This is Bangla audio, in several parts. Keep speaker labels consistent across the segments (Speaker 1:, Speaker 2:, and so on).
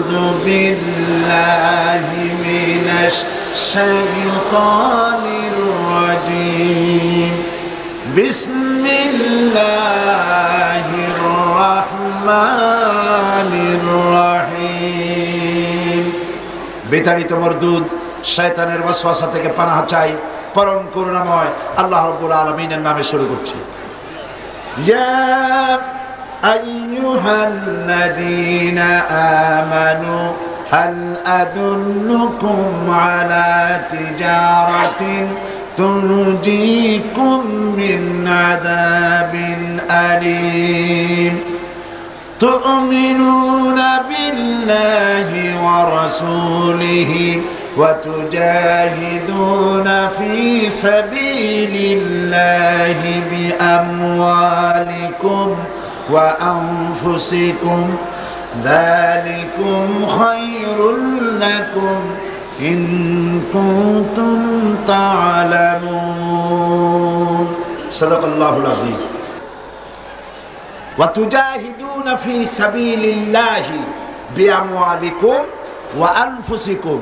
Speaker 1: আউযু বিল্লাহি মিনাশ শাইতানির রাজীম বিসমিল্লাহির রাহমানির রাহিম। বিতাড়িত মরদুদ শয়তানের ওয়াসওয়াসা থেকে পানাহ চাই পরম করুণাময় আল্লাহ রাব্বুল আলামিনের নামে শুরু করছি। ইয়া আইয়ুহাল্লাযীনা আমানু হাল আদুল্লুকুম আলা তিজারাতিন তুনজিকুম মিন আযাবিন আলীম তু'মিনুনা বিল্লাহি ওয়া রাসূলিহি وتجاهدون في سبيل الله بأموالكم وأنفسكم ذلكم خير لكم إن كنتم تعلمون صدق الله العظيم وتجاهدون في سبيل الله بأموالكم وأنفسكم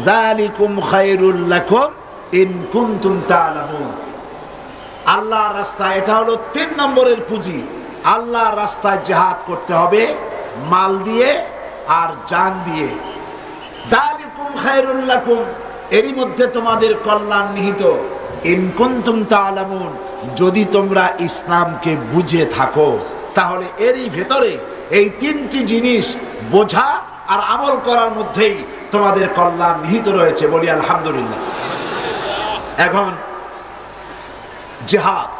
Speaker 1: যালিকুম খায়রুল লাকুম ইন কুনতুম তা'লামুন। আল্লাহর রাস্তায়, এটা হলো 3 নম্বরের পুঁজি। আল্লাহর রাস্তায় জিহাদ করতে হবে মাল দিয়ে আর জান দিয়ে। যালিকুম খায়রুল লাকুম, এরই মধ্যে তোমাদের কল্যাণ নিহিত। ইন কুনতুম তা'লামুন, যদি তোমরা ইসলামকে বুঝে থাকো তাহলে এরই ভেতরে এই 3টি জিনিস বোঝা আর আমল করার মধ্যেই তোমাদের কল্যাণ নিহিত রয়েছে। বলি আলহামদুলিল্লাহ। এখন জিহাদ,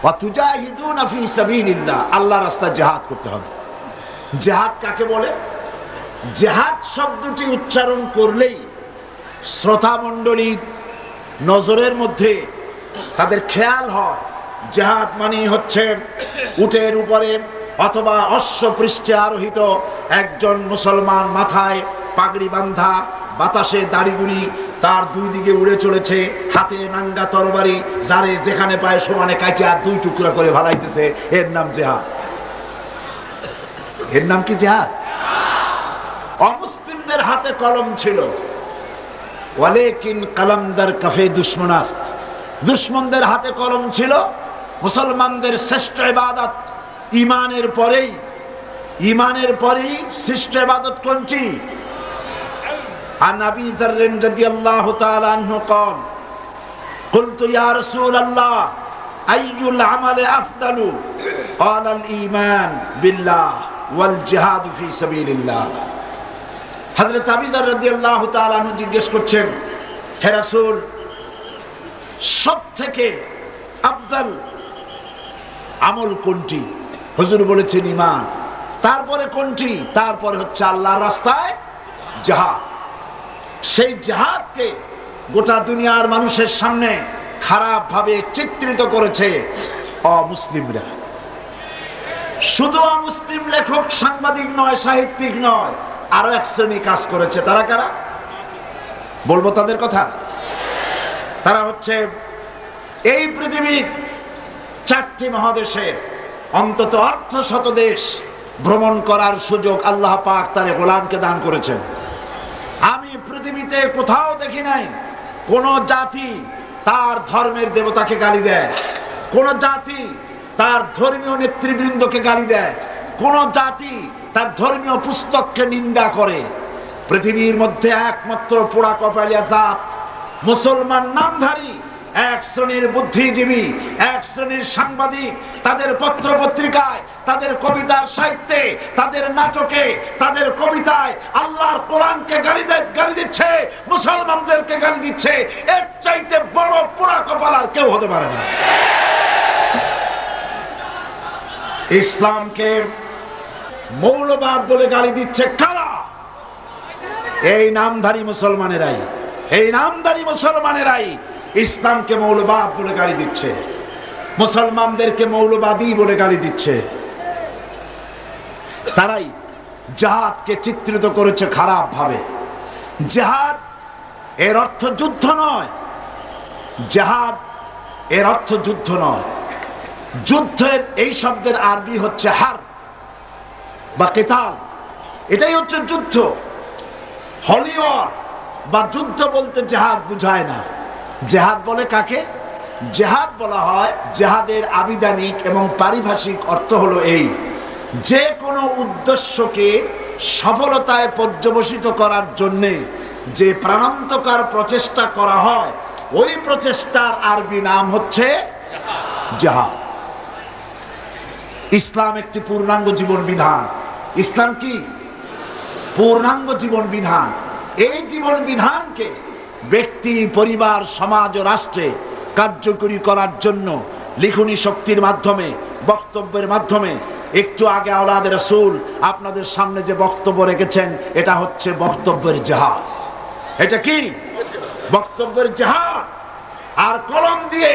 Speaker 1: ওয়া তুজাহিদুনা ফি সাবিলিল্লাহ, আল্লাহর রাস্তায় জিহাদ করতে হবে। জিহাদ কাকে বলে? জিহাদ শব্দটি উচ্চারণ করলেই শ্রোতা মণ্ডলীর নজরের মধ্যে তাদের খেয়াল হয় জিহাদ মানে হচ্ছে উটের উপরে অথবা অশ্ব পৃষ্ঠে আরোহিত একজন মুসলমান, মাথায় পাগড়ি বাঁধা, বাতাসে দাড়িগুড়ি তার 2 দিকে উড়ে চলেছে, হাতে নাঙ্গা তরবারি, যারে যেখানে পায় সমানে কাটিয়া 2 টুকরা করে ভালাইতেছে, এর নাম জিহাদ। এর নাম কি জিহাদ? অমুসলিমদের হাতে কলম ছিল, ওয়ালাকিন কলমদার কাফে দুশমনাস্ত, দুশমনদের হাতে কলম ছিল। মুসলমানদের শ্রেষ্ঠ ইবাদত ইমানের পরেই শ্রেষ্ঠ ইবাদত কোনটি? عن أبي ذر رضي الله تعالى عنه قال قلت يا رسول الله أي العمل أفضل قال الإيمان بالله والجهاد في سبيل الله। হযরত আবু যর রাদিয়াল্লাহু তাআলা আনহু জিজ্ঞেস করছেন, হে রাসূল, সবথেকে আফজল আমল কোনটি? হুজুর বলেছেন ঈমান। তারপরে কোনটি? তারপরে হচ্ছে আল্লাহর রাস্তায় জিহাদ। সেই জিহাদকে গোটা দুনিয়ার মানুষের সামনে খারাপ ভাবে চিত্রিত করেছে অমুসলিমরা। শুধু অমুসলিম লেখক, সাংবাদিক নয়, সাহিত্যিক নয়, আরো এক শ্রেণী কাজ করেছে। তারা কারা? বলবো তাদের কথা। তারা হচ্ছে এই পৃথিবীর 4টি মহাদেশের অন্তত 800 দেশ ভ্রমণ করার সুযোগ আল্লাহ পাক তার গোলামকে দান করেছেন। আমি পৃথিবীতে কোথাও দেখি নাই কোন জাতি তার ধর্মের দেবতাকে গালি দেয়, কোন জাতি তার ধর্মীয় নেতৃবৃন্দকে গালি দেয়, কোন জাতি তার ধর্মীয় পুস্তককে নিন্দা করে। পৃথিবীর মধ্যে একমাত্র পোড়া কপালিয়া জাত মুসলমান নামধারী এক শ্রেণীর বুদ্ধিজীবী, এক শ্রেণীর সাংবাদিক তাদের পত্র পত্রিকায়, তাদের কবিতার সাহিত্যে, তাদের নাটকে, তাদের কবিতায় আল্লাহর কোরআনকে গালি দিচ্ছে, মুসলমানদেরকে গালি দিচ্ছে। এর চাইতে বড় পোড়া কপাল আর কেউ হতে পারে না। ইসলামকে মৌলবাদ বলে গালি দিচ্ছে কারা? এই নামধারী মুসলমানেরাই। এই নামধারী মুসলমানেরাই ইসলামকে মৌলবাদ বলে গালি দিচ্ছে, মুসলমানদেরকে মৌলবাদী বলে গালি দিচ্ছে। তারাই জিহাদকে চিত্রিত করেছে খারাপ ভাবে। জিহাদ এর অর্থ যুদ্ধ নয়, জিহাদ এর অর্থ যুদ্ধ নয়। যুদ্ধের এই শব্দের আরবি হচ্ছে হার বা কিতাল। এটাই হচ্ছে যুদ্ধ। হলিওয়ার বা যুদ্ধ বলতে জেহাদ বুঝায় না। জেহাদ বলে কাকে? জেহাদ বলা হয়, জেহাদের আবিধানিক এবং পারিভাষিক অর্থ হলো এই, যে কোনো উদ্দেশ্যকে সফলতায় পর্যবসিত করার জন্যে যে প্রাণান্তকার প্রচেষ্টা করা হয়, ওই প্রচেষ্টার আরবি নাম হচ্ছে জেহাদ। ইসলাম একটি পূর্ণাঙ্গ জীবন বিধান। ইসলাম কি? পূর্ণাঙ্গ জীবন বিধান। এই জীবন বিধানকে ব্যক্তি, পরিবার, সমাজ ও রাষ্ট্রে কার্যকরী করার জন্য লিখনী শক্তির মাধ্যমে, বক্তব্যের মাধ্যমে, একটু আগে আওলাদ রাসূল আপনাদের সামনে যে বক্তব্য রেখেছেন, এটা হচ্ছে বক্তব্যের জেহাদ। এটা কি? বক্তব্যের জেহাদ। আর কলম দিয়ে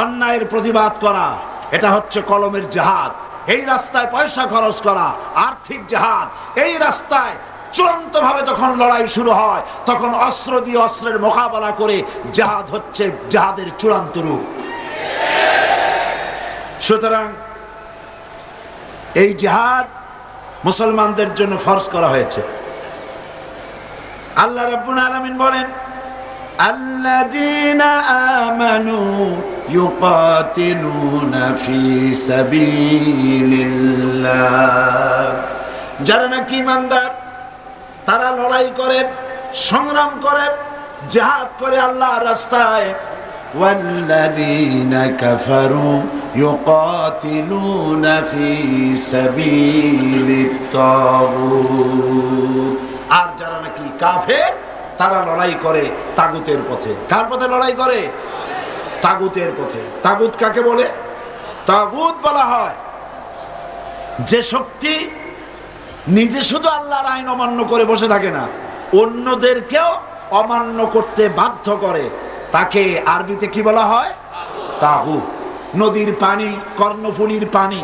Speaker 1: অন্যায়ের প্রতিবাদ করা, এটা হচ্ছে কলমের জেহাদ। এই রাস্তায় পয়সা খরচ করা আর্থিক জেহাদ। এই রাস্তায় চূড়ান্ত ভাবে যখন লড়াই শুরু হয়, তখন অস্ত্র দিয়ে অস্ত্রের মোকাবেলা করে জেহাদ হচ্ছে জেহাদের চূড়ান্ত রূপ। সুতরাং এই জেহাদ মুসলমানদের জন্য ফরজ করা হয়েছে। আল্লাহ রাব্বুল আলামিন বলেন, আল্লাযীনা আমানু ইউকাতিলুনা ফি সাবিলিল্লাহ, যারা নাকি ঈমানদার, তারা লড়াই করে, সংগ্রাম করে, জিহাদ করে আল্লাহর রাস্তায়। ওয়াল্লাযীনা কাফারু ইউকাতিলুনা ফি সাবিলিত তাগুত, আর যারা নাকি কাফের, তারা লড়াই করে তাগুতের পথে। কার পথে লড়াই করে? তাগুতের পথে। তাগুত কাকে বলে? তাগুত বলা হয় যে শক্তি নিজে শুধু আল্লাহর আইন অমান্য করে বসে থাকে না, অন্যদেরকেও অমান্য করতে বাধ্য করে, তাকে আরবিতে কি বলা হয়? তাগুত। নদীর পানি, কর্ণফুলীর পানি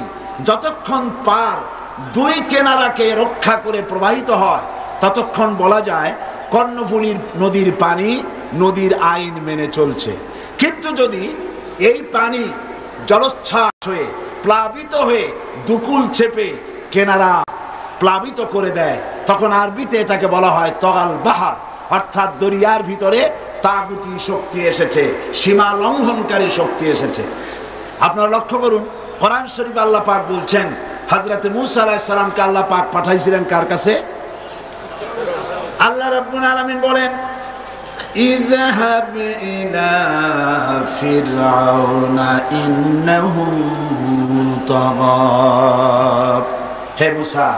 Speaker 1: যতক্ষণ পার দুই কিনারাকে রক্ষা করে প্রবাহিত হয়, ততক্ষণ বলা যায় কর্ণফুলীর নদীর পানি নদীর আইন মেনে চলছে। কিন্তু যদি এই পানি জলোচ্ছ্বাস হয়ে, প্লাবিত হয়ে, দুকুল চেপে কেনারা প্লাবিত করে দেয়, তখন আরবিতে এটাকে বলা হয় তগাল বাহার, অর্থাৎ দরিয়ার ভিতরে তাগুতি শক্তি এসেছে, সীমা লঙ্ঘনকারী শক্তি এসেছে। আপনারা লক্ষ্য করুন, কোরআন শরীফে আল্লাহ পাক বলছেন, হযরত মূসা আলাইহিস সালামকে আল্লাহ পাক পাঠাইছিলেন কার কাছে? আল্লাহ রাব্বুল আলামিন বলেন, ইযহাব ইলা ফিরআউনা ইন্নাহু তাগা, হে মূসা,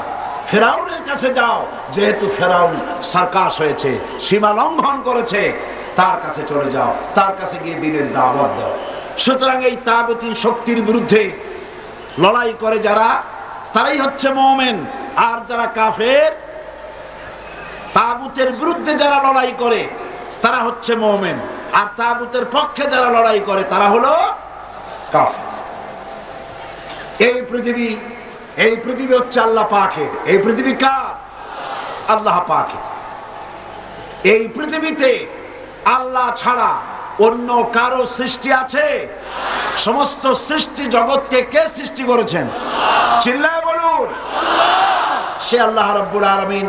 Speaker 1: ফিরআউনের কাছে যাও, যেহেতু ফিরআউন সার্কাস হয়েছে, সীমা লঙ্ঘন করেছে, তার কাছে চলে যাও, তার কাছে গিয়ে দ্বীনের দাওয়াত দাও। সুতরাং এই তাগুতি শক্তির বিরুদ্ধে লড়াই করে যারা, তারাই হচ্ছে মুমিন। আর যারা কাফের, তাগুতের বিরুদ্ধে যারা লড়াই করে, তারা হচ্ছে মুমিন। আর তাগুতের পক্ষে যারা লড়াই করে, তারা হলো কাফের। এই পৃথিবী হচ্ছে আল্লাহ পাকের। এই পৃথিবী কার? আল্লাহ পাকের। এই পৃথিবীতে আল্লাহ ছাড়া অন্য কারো সৃষ্টি আছে? সমস্ত সৃষ্টি জগৎকে কে সৃষ্টি করেছেন? চিল্লায় বলুন। সে আল্লাহ রাব্বুল আলামিন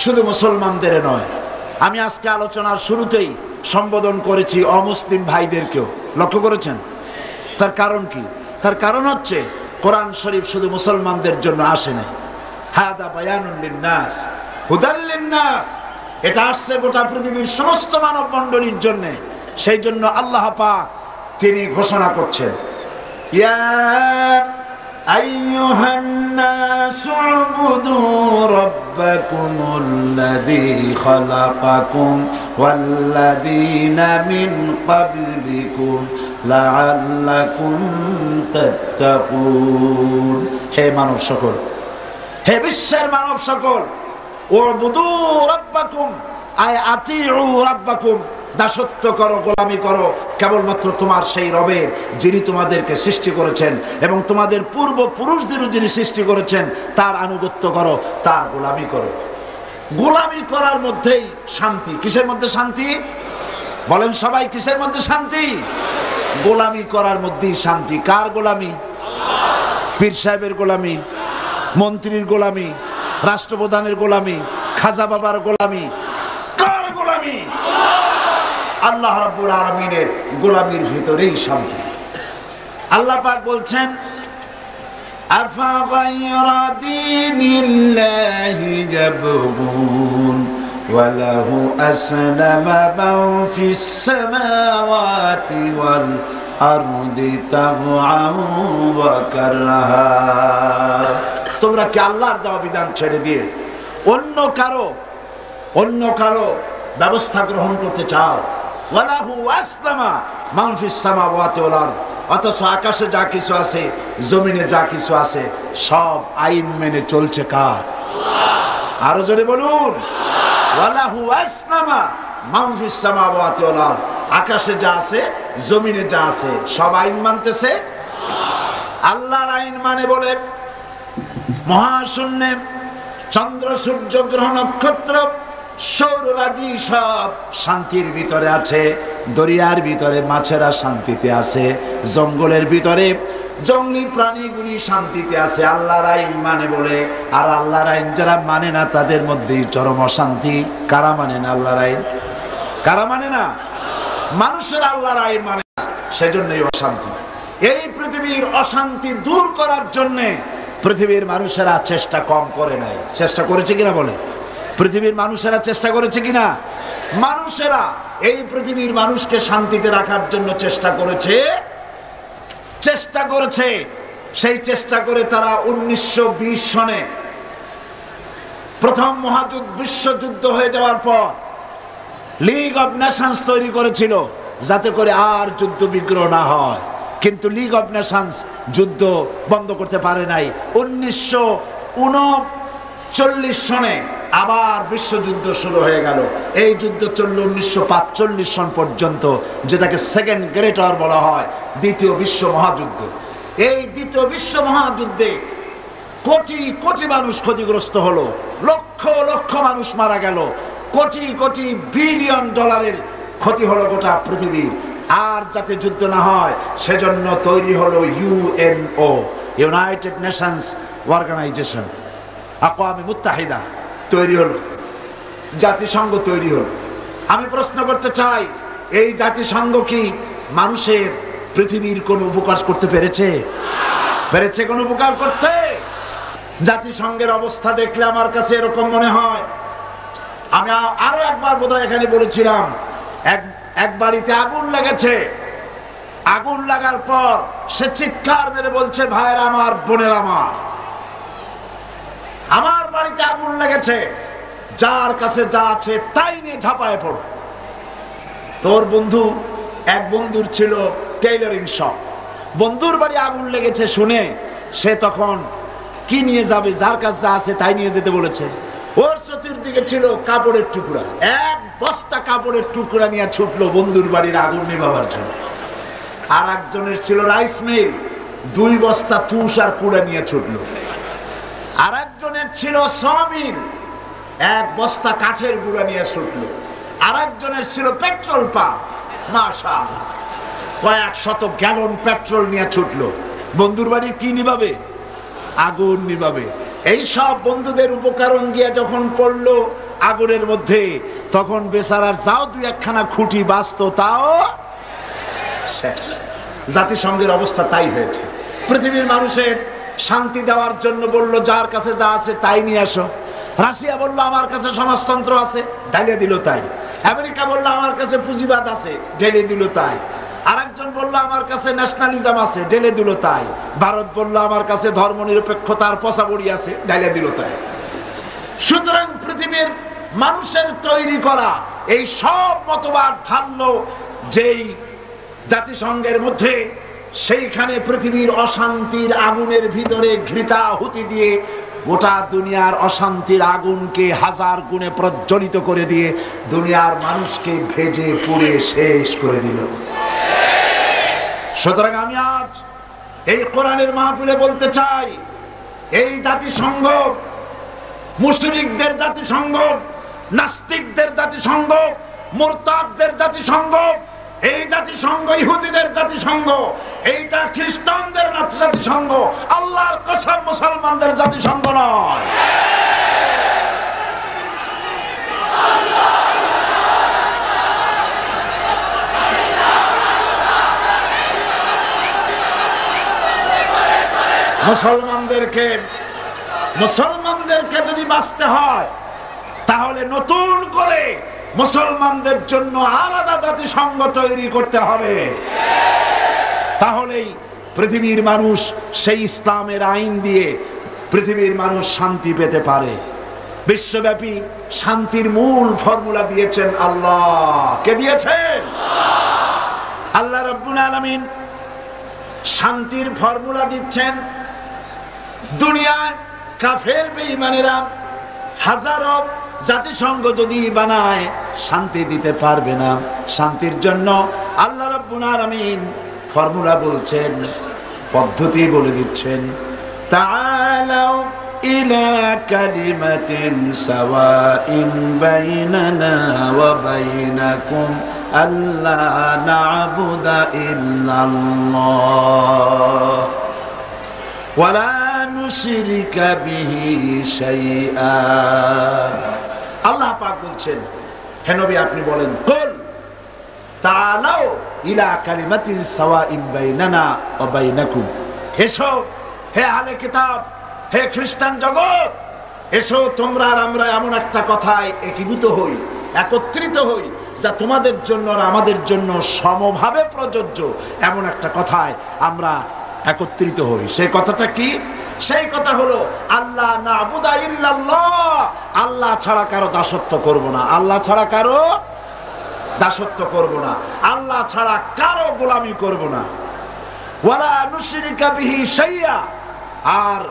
Speaker 1: শুধু মুসলমানদের নয়, আমি আজকে আলোচনার শুরুতেই সম্বোধন করেছি অমুসলিম ভাইদেরকেও। লক্ষ্য করেছেন? তার কারণ কি? তার কারণ হচ্ছে কোরআন শরীফ শুধু মুসলমানদের জন্য আসে নাই। হাদা বায়ানুন লিন্নাস হুদাল লিন্নাস, এটা আসছে গোটা পৃথিবীর সমস্ত মানব মণ্ডলীর জন্য। সেই জন্য আল্লাহ পাক তিনি ঘোষণা করছেন, ইয়া আইয়ুহান নাসু উবুদু রাব্বাকুমুল্লাযী খালাকাকুম ওয়াল্লাযীনা মিন ক্বাবলিকুম লাআল্লাকুম তাত্তাকুন। হে মানব সকল, হে বিশ্বের মানব সকল, উবুদু রাব্বাকুম আয় আতিউ রাব্বাকুম, দাসত্ব করো, গোলামি করো কেবলমাত্র তোমার সেই রবের, যিনি তোমাদেরকে সৃষ্টি করেছেন এবং তোমাদের পূর্বপুরুষদেরও যিনি সৃষ্টি করেছেন, তার আনুগত্য করো, তার গোলামি করো। গোলামি করার মধ্যেই শান্তি। কিসের মধ্যে শান্তি? বলেন সবাই, কিসের মধ্যে শান্তি? গোলামি করার মধ্যেই শান্তি। কার গোলামি? পীর সাহেবের গোলামি, মন্ত্রীর গোলামি, রাষ্ট্রপ্রধানের গোলামি, খাজা বাবার গোলামি, কার গোলামি? আল্লাহ রাব্বুল আলামিনের গোলামির ভিতরেই শান্তি। আল্লাহ পাক বলছেন আফাগায়রা দীনিল্লাহি ইয়াবগুন ওয়ালাহু আসলামা মান ফিস সামাওয়াতি ওয়াল আরদি তাওআন ওয়া কারহা। তোমরা কি আল্লাহর দেওয়া বিধান ছেড়ে দিয়ে অন্য কারো ব্যবস্থা গ্রহণ করতে চাও? ওয়ালাহু আসলামা মান ফিস সামাওয়াতি ওয়াল আরদ, অথচ আকাশে যা কিছু আছে, জমিনে যা কিছু আছে, সব আইন মেনে চলছে কার? আরো জোরে বলুন, ওয়ালাহু আসলামা মান ফিস সামাওয়াতি ওয়াল আরদ। আকাশে যা আছে, জমিনে যা আছে, সব আইন মানতেছে আল্লাহর আইন মানে বলে মহাশূন্যে চন্দ্র, সূর্য, গ্রহ, নক্ষত্র, সৌররাজি সব শান্তির ভিতরে আছে। দরিয়ার ভিতরে মাছেরা শান্তিতে আছে, জঙ্গলের ভিতরে জঙ্গলি প্রাণীগুলি শান্তিতে আছে। আল্লাহর আইন মানে বলে, আর আল্লাহর আইন যারা মানে না তাদের মধ্যেই চরম অশান্তি। কারা মানে না আল্লাহর আইন? কারা মানে না? মানুষের আল্লাহর আইন মানে না, সেজন্যই অশান্তি। এই পৃথিবীর অশান্তি দূর করার জন্য পৃথিবীর মানুষেরা চেষ্টা কম করে নাই। চেষ্টা করেছে কিনা বলে? পৃথিবীর মানুষেরা চেষ্টা করেছে কিনা? মানুষেরা এই পৃথিবীর মানুষকে শান্তিতে রাখার জন্য চেষ্টা করেছে। সেই চেষ্টা করে তারা 1920 সনে প্রথম বিশ্বযুদ্ধ হয়ে যাওয়ার পর লিগ অব নেশনস তৈরি করেছিল, যাতে করে আর যুদ্ধ বিগ্রহ না হয়। কিন্তু লিগ অব নেশনস যুদ্ধ বন্ধ করতে পারে নাই। 1939 সনে আবার বিশ্বযুদ্ধ শুরু হয়ে গেল। এই যুদ্ধ চলল 1945 সন পর্যন্ত, যেটাকে সেকেন্ড গ্রেট ওয়ার বলা হয়, দ্বিতীয় বিশ্ব মহাযুদ্ধ। এই দ্বিতীয় বিশ্ব মহাযুদ্ধে কোটি কোটি মানুষ ক্ষতিগ্রস্ত হলো, লক্ষ লক্ষ মানুষ মারা গেল, কোটি কোটি বিলিয়ন ডলারের ক্ষতি হলো গোটা পৃথিবীর। আর যাতে যুদ্ধ না হয় সেজন্য তৈরি হলো ইউএনও, ইউনাইটেড নেশনস অর্গানাইজেশন, আকওয়ামে মুত্তাহিদা তৈরি হলো, জাতিসংঘ তৈরি হলো। আমি প্রশ্ন করতে চাই, এই জাতিসংঘ কি মানুষের পৃথিবীর কোনো উপকার করতে পেরেছে? কোনো উপকার করতে? জাতিসংঘের অবস্থা দেখলে আমার কাছে এরকম মনে হয়, আমি আরো একবার বোধহয় এখানে বলেছিলাম, এক বাড়িতে আগুন লেগেছে। আগুন লাগার পর সে চিৎকার মেরে বলছে, ভাইয়ের আমার, বোনের আমার বাড়িতে আগুন লেগেছে, যার কাছে যা আছে তাই নিয়ে ঝাঁপায় পড়ো। তোর এক বন্ধুর ছিল টেইলরিং শপ, বন্ধুর বাড়ি আগুন লেগেছে শুনে সে তখন কি নিয়ে যাবে? যার কাছে যা আছে তাই নিয়ে যেতে বলেছে। ওর চতুর্দিকে ছিল কাপড়ের টুকরা, এক বস্তা কাপড়ের টুকরা নিয়ে ছুটলো বন্ধুর বাড়ির আগুন নেভাবার জন্য। আর একজনের ছিল রাইস মিল, 2 বস্তা তুষ আর কুড়া নিয়ে ছুটলো। আর একজনের ছিল সমিল, 1 বস্তা কাঠের গুঁড়া নিয়ে ছুটলো। আর একজনের ছিল পেট্রোল পাম্প, মাশাআল্লাহ, কয়েক শত গ্যালন পেট্রোল নিয়ে ছুটলো। বন্ধুর বাড়ি কি নিভাবে? আগুন নিভাবে। এই সব বন্ধুদের উপকরণ গিয়ে যখন পড়লো আগুনের মধ্যে, তখন বেচারার যাও 2-1খানা খুঁটি বাঁচতো, তাও শেষ। জাতিসংঘের অবস্থা তাই হয়েছে। পৃথিবীর মানুষের শান্তি দেওয়ার জন্য বলল, যার কাছে যা আছে তাই নিয়ে আসো। রাশিয়া বলল, আমার কাছে সমাজতন্ত্র আছে, ঢেলে দিল তাই। আমেরিকা বলল, আমার কাছে পুঁজিবাদ আছে, ঢেলে দিল তাই। আরেকজন বলল, আমার কাছে ন্যাশনালিজম আছে, ঢেলে দিল তাই। ভারত বলল, আমার কাছে ধর্মনিরপেক্ষতার পশাবড়ি আছে, ঢেলে দিল তাই। সুতরাং পৃথিবীর মানুষের তৈরি করা এই সব মতবাদ ঢাললো যেই জাতিসংঘের মধ্যে, সেইখানে পৃথিবীর অশান্তির আগুনের ভিতরে ঘৃতাহুতি দিয়ে গোটা দুনিয়ার অশান্তির আগুনকে 1000 গুণে প্রজ্বলিত করে দিয়ে দুনিয়ার মানুষকে ভেজে পুড়ে শেষ করে দিল। সুতরাং আমি আজ এই কোরআনের মাহফিলে বলতে চাই, এই জাতিসংঘ মুশরিকদের জাতিসংঘ, নাস্তিকদের জাতিসংঘ, মুরতাদদের জাতিসংঘ, এই জাতিসংঘ ইহুদিদের জাতিসংঘ, এইটা খ্রিস্টানদের জাতিসংঘ, আল্লাহর কসম মুসলমানদের জাতিসংঘ নয়। মুসলমানদেরকে যদি বাঁচতে হয় তাহলে নতুন করে মুসলমানদের জন্য আলাদা জাতিসংঘ তৈরি করতে হবে। তাহলেই পৃথিবীর মানুষ সেই ইসলামের আইন দিয়ে পৃথিবীর মানুষ শান্তি পেতে পারে। বিশ্বব্যাপী শান্তির মূল ফর্মুলা দিয়েছেন আল্লাহ। কে দিয়েছেন? আল্লাহ রাব্বুল আলামিন শান্তির ফর্মুলা দিচ্ছেন। দুনিয়ায় কাফের বেঈমানেরা হাজারো জাতিসংঘ যদি বানায় শান্তি দিতে পারবে না। শান্তির জন্য আল্লাহ রাব্বুল আলামিন ফর্মুলা বলছেন, পদ্ধতি বলে দিচ্ছেন। তাআলাউ ইলা কালিমাতিন সাওয়াইন বাইনানা ওয়া বাইনাকুম আল্লা না'বুদা ইল্লাল্লাহ ওয়া লা নুশরিকা বিহি শাইআ। আল্লাহ পাক বলছেন, হে নবী আপনি বলেন, কুল তাআলাউ ইলা কালিমাতিন সাওয়াইন বাইনানা ওয়া বাইনাকুম। এসো হে আহলে কিতাব, হে খ্রিস্টান জগৎ, এসো তোমরা আর আমরা এমন একটা কথায় একীভূত হই, একত্রিত হই, যা তোমাদের জন্য আর আমাদের জন্য সমভাবে প্রযোজ্য। এমন একটা কথায় আমরা একত্রিত হই। সেই কথাটা কি? সেই কথা হলো আল্লাহ না'বুদা ইল্লাল্লাহ, আল্লাহ ছাড়া কারো দাসত্ব করব না। আল্লাহ ছাড়া কারো দাসত্ব করব না। আল্লাহ ছাড়া কারো গোলামি করব না। ওয়ালা নুশরিকা বিহি শাইআ, আর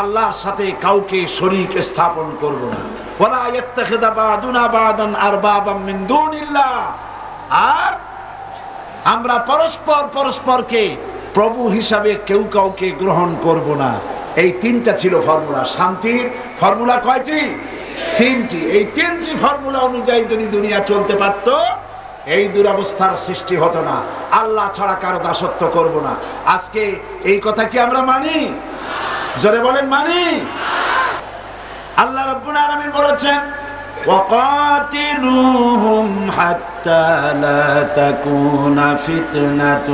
Speaker 1: আল্লাহর সাথে কাউকে শরীক স্থাপন করব না। ওয়ালা ইয়াত্তাখিযা বা'দুনা বা'দান আরবাবাম মিন দুনিল্লাহ, আর আমরা পরস্পর পরস্পরকে প্রভু হিসাবে কেউ কাউকে গ্রহণ করব না। এই তিনটা ছিল ফর্মুলা। শান্তির ফর্মুলা কয়টি? তিনটি। এই তিনটি ফর্মুলা অনুযায়ী যদি দুনিয়া চলতে পারত, এই দুরবস্থার সৃষ্টি হতো না। আল্লাহ ছাড়া কারো দাসত্ব করব না। আজকে এই কথা কি আমরা মানি? জোরে বলেন, মানি? আল্লাহ রাব্বুল আলামিন বলেছেন, وقاتلوهم حتى لا تكون فتنة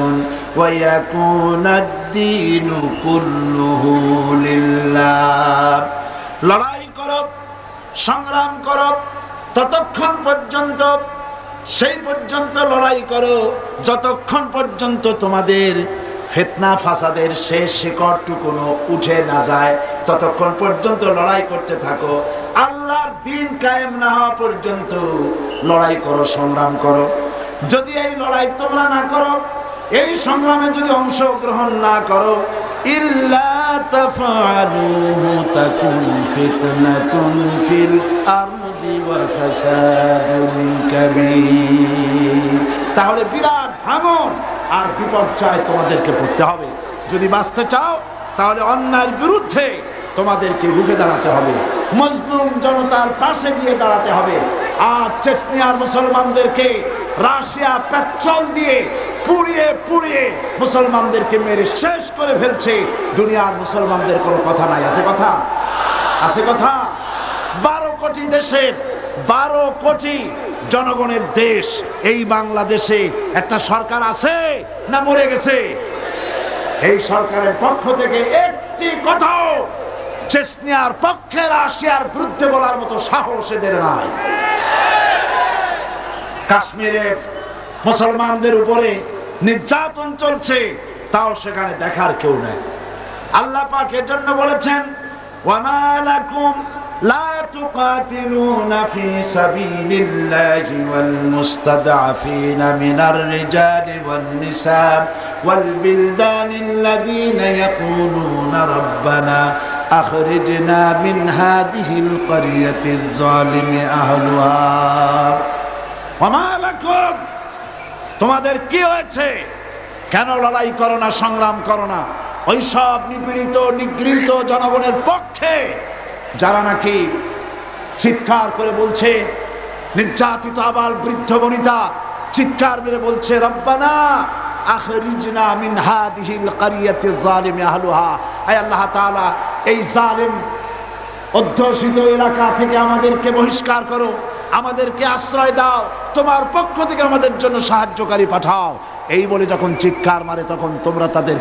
Speaker 1: ويكون الدين كله لله। লড়াই করো, সংগ্রাম করো, ততক্ষণ পর্যন্ত, সেই পর্যন্ত লড়াই করো যতক্ষণ পর্যন্ত তোমাদের ফিতনা ফাসাদের শেষ শিকড়টুকুনো উঠে না যায়, ততক্ষণ পর্যন্ত লড়াই করতে থাকো। আল্লাহর দ্বীন কায়েম না হওয়া পর্যন্ত লড়াই করো, সংগ্রাম করো। যদি এই লড়াই তোমরা না করো, এই সংগ্রামে যদি অংশগ্রহণ না করো, ইল্লা তাফআলুহু তাকুন ফিতনাতুন ফিল আরদি ওয়া ফাসাদুন কাবীর, তাহলে বিরাট ভাঙন আর বিপর্যয় তোমাদেরকে পড়তে হবে। যদি বাঁচতে চাও তাহলে অন্যায়ের বিরুদ্ধে তোমাদেরকে রুখে দাঁড়াতে হবে, মজলুম জনতার পাশে গিয়ে দাঁড়াতে হবে। আর চেচনিয়ার মুসলমানদেরকে রাশিয়া পেট্রোল দিয়ে পুড়িয়ে পুড়িয়ে মুসলমানদেরকে মেরে শেষ করে ফেলছে। দুনিয়ার মুসলমানদের কোনো কথা নাই। আছে কথা? আছে কথা? 12 কোটি দেশের 12 কোটি জনগণের দেশ এই বাংলাদেশে একটা সরকার আছে না মরে গেছে? এই সরকারের পক্ষ থেকে একটি কথাও চেচনিয়ার পক্ষে রাশিয়ার বিরুদ্ধে বলার মতো সাহস এদের নাই। কাশ্মীরের মুসলমানদের উপরে নির্যাতন চলছে, তাও সেখানে দেখার কেউ নেই। আল্লাহ পাক এর জন্য বলেছেন, ওয়ামা লাকুম লা তুকাতিলুনা ফি সাবিলিল্লাহি ওয়াল মুস্তাদআফিনা মিনার রিজালি ওয়ান নিসা ওয়াল বিলদানিল্লাযীনা ইয়াকুলুনা রাব্বানা আখরিজনা মিন হাযিহিল ক্বরিয়াতিয যালিমি আহলুহা। ওয়ামা লাকুম, তোমাদের কি হয়েছে? কেন লড়াই করো না, সংগ্রাম করো না ওই সব নিপীড়িত নিগৃহীত জনগণের পক্ষে যারা নাকি চিৎকার করে বলছে, নির্যাতিত আবাল বৃদ্ধ বনিতা চিৎকার মেরে বলছে, রব্বানা আখরিজনা মিন হাযিহিল ক্বরিয়াতিয যালিমি আহলুহা, আয় আল্লাহ তাআলা এই জালিম অধ্যুষিত এলাকা থেকে আমাদেরকে বহিষ্কার করো, আমাদেরকে আশ্রয় দাও, তোমার পক্ষ থেকে আমাদের জন্য সাহায্যকারী পাঠাও। এই বলে যখন চিৎকার মারে তখন তোমরা তাদের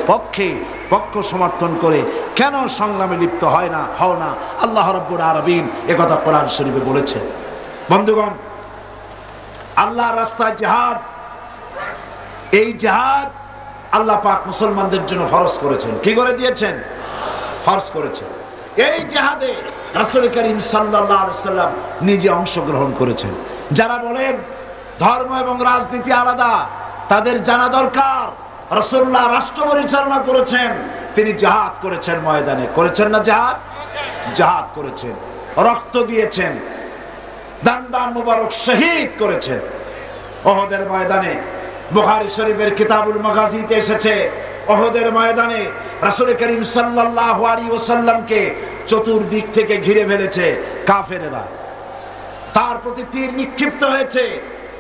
Speaker 1: পক্ষ সমর্থন করে কেন সংগ্রামে লিপ্ত হও না। আল্লাহ রাব্বুল আলামিন একথা কোরআন শরীফে বলেছেন। বন্ধুগণ, আল্লাহর রাস্তায় জিহাদ, এই জিহাদ আল্লাহ পাক মুসলমানদের জন্য ফরজ করেছেন। কি করে দিয়েছেন? ফরজ করেছেন। এই জিহাদে রাসূল করিম সাল্লাল্লাহু আলাইহি সাল্লাম নিজে অংশগ্রহণ করেছেন। যারা বলেন ধর্ম এবং রাজনীতি আলাদা, তাদের জানা দরকার রাসূলুল্লাহ রাষ্ট্র পরিচালনা করেছেন, তিনি জিহাদ করেছেন ময়দানে। করেছেন না জিহাদ? জিহাদ করেছেন, রক্ত দিয়েছেন, দান মুবারক শহীদ করেছেন উহুদের ময়দানে। বুখারী শরীফের কিতাবুল মাগাজিতে এসেছে, উহুদের ময়দানে রাসূল করিম সাল্লাল্লাহু আলাইহি ওয়াসাল্লামকে চতুর্দিক থেকে ঘিরে ফেলেছে কাফেরেরা। তার প্রতি তীর নিক্ষিপ্ত হয়েছে।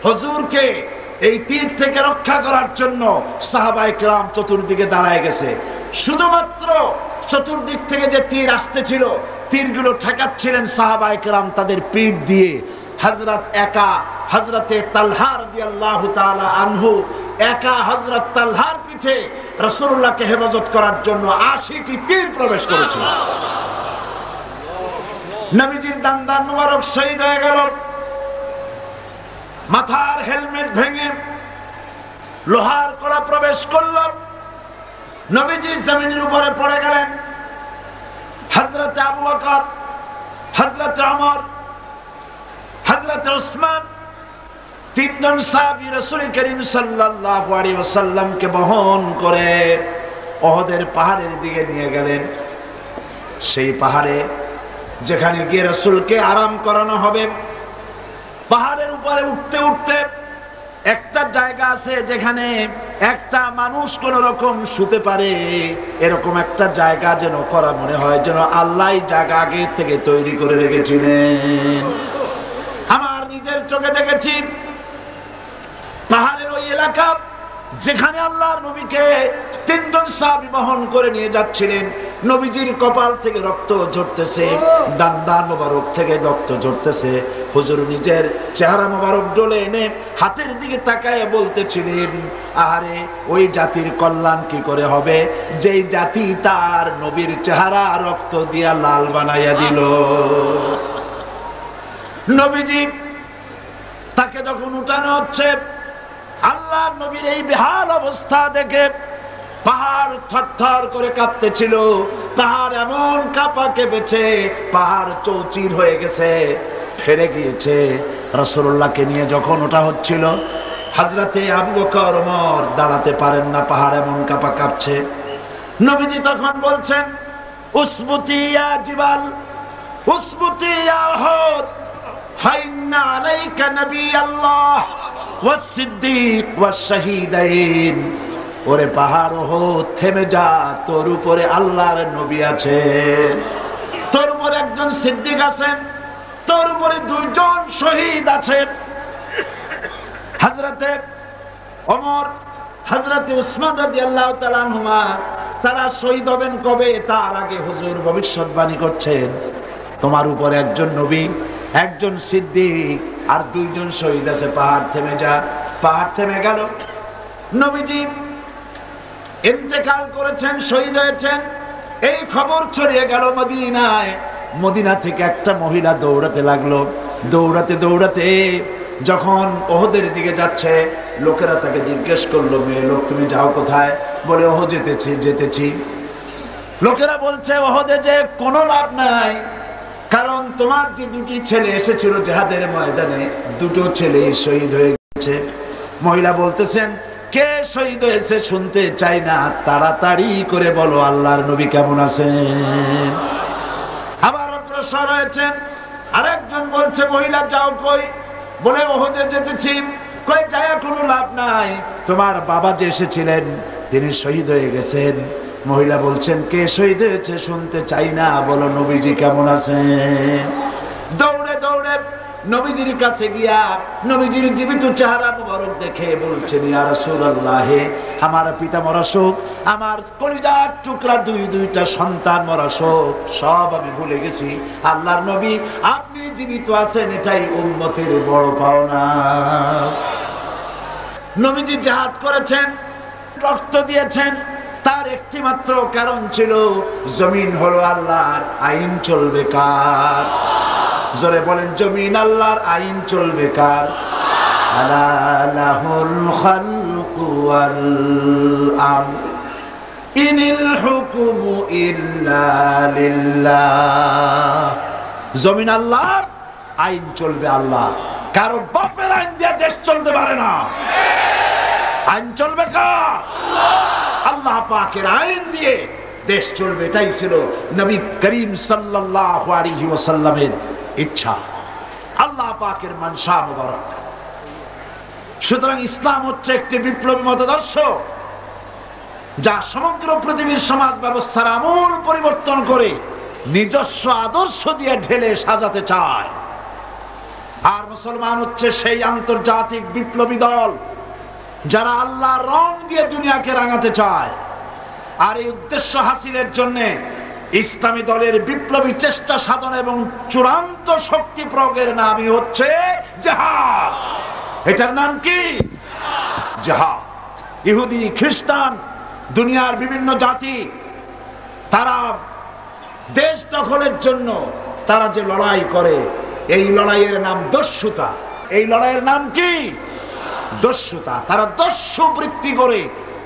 Speaker 1: হুজুরকে এই তীর থেকে রক্ষা করার জন্য সাহাবায়ে কেরাম চতুর্দিকে দাঁড়ায় গেছে। শুধুমাত্র চতুর্দিক থেকে যে তীর আসতেছিল, তীরগুলো ঠেকাচ্ছিলেন সাহাবায়ে কেরাম তাদের পিঠ দিয়ে। হযরতে তালহা রাদিয়াল্লাহু তাআলা আনহু একা হযরত তালহার পিঠে রাসূলুল্লাহকে হেফাজত করার জন্য ৮০টি তীর প্রবেশ করেছিল। নবীজির দান মুবারক শহীদ হয়ে গেল। মাথার হেলমেট ভেঙে লোহার কড়া প্রবেশ করল। নবীজি জমিনের উপরে পড়ে গেলেন। হযরত আবু বকর, হযরত ওমর, হযরত উসমান, তিনজন সাহাবী রাসূল করিম সাল্লাল্লাহু আলাইহি ওয়াসাল্লামকে বহন করে উহুদের পাহাড়ের দিকে নিয়ে গেলেন। সেই পাহাড়ে যেখানে গিয়ে রাসূলকে আরাম করানো হবে, পাহাড়ের উপরে উঠতে উঠতে একটা জায়গা আছে যেখানে একটা মানুষ কোন রকম শুতে পারে, এরকম একটা জায়গা যেন করা মনে হয় যেন আল্লাহ জায়গা আগে থেকে তৈরি করে রেখেছিলেন। আমার নিজের চোখে দেখেছি পাহাড়ের ওই এলাকা যেখানে আল্লাহর নবীকে তিনজন সাহাবী বহন করে নিয়ে যাচ্ছিলেন। নবীজির কপাল থেকে রক্ত ঝরতেছে, দান মোবারক থেকে রক্ত ঝরতেছে। হুজুর নিজের চেহারা মোবারক ডলে এনে হাতের দিকে তাকায় বলতেছিলেন, আরে ওই জাতির কল্যাণ কি করে হবে যেই জাতি তার নবীর চেহারা রক্ত দিয়া লাল বানাইয়া দিল। নবীজি তাকে যখন উঠানো হচ্ছে, আল্লাহর নবীর এই বেহাল অবস্থা দেখে পাহাড় থরথর করে কাঁপতেছিল। পাহাড় এমন কাঁপা কেঁপেছে, পাহাড় চৌচির হয়ে গেছে, ফেরে গিয়েছে। রাসূলুল্লাহকে নিয়ে যখন ওটা হচ্ছিল, হযরতে আবু বকর ওমর দাঁড়াতে পারেন না, পাহাড় এমন কাঁপা কাঁপছে। নবীজি তখন বলছেন, উসবুতি ইয়া জিবাল, উসবুতি ইয়া উহুদ, ফাইন্না আলাইকা নবিয়াল্লাহ ওয়াস সিদ্দীক ওয়াস শাহীদাইন। ওরে পাহাড় উহুদ থেমে যা, তোর উপরে আল্লাহর নবী আছে, তোর উপরে একজন সিদ্দিক আছেন, তোর উপরে দুইজন শহীদ আছেন। হযরতে ওমর, হযরতে উসমান রাদিয়াল্লাহু তাআলা আনহুমা তারা শহীদ হবেন কবে তার আগে হুজুর ভবিষ্যৎবাণী করছেন, তোমার উপরে একজন নবী, একজন সিদ্দিক আর দুইজন শহীদ আছে, পাহাড় থেমে যা। পাহাড় থেমে গেল। নবীজি ইন্তেকাল করেছেন, শহীদ হয়েছেন, এই খবর ছড়িয়ে গেল মদিনায়। মদিনা থেকে একটা মহিলা দৌড়াতে লাগলো। দৌড়াতে দৌড়াতে যখন উহুদের দিকে যাচ্ছে, লোকেরা তাকে জিজ্ঞেস করলো, মেয়ে লোক তুমি যাও কোথায়? বলে ওহ যেতেছি। লোকেরা বলছে উহুদে যে কোনো লাভ নাই, কারণ তোমার যে দুটি ছেলে এসেছিল জিহাদের ময়দানে, দুটো ছেলেই শহীদ হয়ে গেছে। মহিলা বলতেছেন, কে শহীদ হয়েছে শুনতে চাই না, তাড়াতাড়ি করে বলো আল্লাহর নবী কেমন আছেন। আবার অগ্রসর হয়েছেন। আরেকজন বলছে, মহিলা যাও কই? বলে উহুদে যেতেছি। কই যায় কোনো লাভ নাই, তোমার বাবা যে এসেছিলেন তিনি শহীদ হয়ে গেছেন। মহিলা বলছেন, কে শহীদ হয়েছে শুনতে চাই না, বলো নবীজি কেমন আছেন। দৌড়ে দৌড়ে নবীজির কাছে গিয়া নবীজির জীবিত চেহারা মুবারক দেখে বলছেন, ইয়া রাসূলুল্লাহ, আমার পিতা মরা শোক, আমার কলিজার টুকরা দুইটা সন্তান মরা শোক সব আমি ভুলে গেছি। আল্লাহর নবী আপনি জীবিত আছেন, এটাই উম্মতের বড় পাওনা। নবীজি জিহাদ করেছেন, রক্ত দিয়েছেন, তার একটি মাত্র কারণ ছিল, জমিন হলো আল্লাহর, আইন চলবে কার? জোরে বলেন, জমিন আল্লাহর, আইন চলবে কার? আলা লাহুল খালকু ওয়াল আমর ইনিল হুকুমু ইল্লা লিল্লাহ। জমিন আল্লাহর, আইন চলবে আল্লাহ। কারো বাপের আইন দিয়ে দেশ চলতে পারে না। আইন চলবে কার? আল্লাহ পাকের আইন দিয়ে দেশ চলবে। এটাই ছিল নবী করিম সাল্লাল্লাহু আলাইহি ওয়াসাল্লামের ইচ্ছা, আল্লাহ পাকের মানসা মুবারক। সুতরাং ইসলাম হচ্ছে একটি বিপ্লবী মতাদর্শ, যা সমগ্র পৃথিবীর সমাজ ব্যবস্থার আমূল পরিবর্তন করে নিজস্ব আদর্শ দিয়ে ঢেলে সাজাতে চায়। আর মুসলমান হচ্ছে সেই আন্তর্জাতিক বিপ্লবী দল যারা আল্লাহর রং দিয়ে দুনিয়াকে রাঙাতে চায়। আর এই উদ্দেশ্য হাসিলের জন্য ইসলামী দলের বিপ্লবী চেষ্টা সাধন এবং চূড়ান্ত শক্তি প্রয়োগের নামই হচ্ছে জিহাদ। এটার নাম কি? জিহাদ। ইহুদি, খ্রিস্টান, দুনিয়ার বিভিন্ন জাতি, তারা দেশ দখলের জন্য তারা যে লড়াই করে, এই লড়াইয়ের নাম দস্যুতা। এই লড়াইয়ের নাম কি? দস্যুতা। তারা দস্যু বৃত্তি করে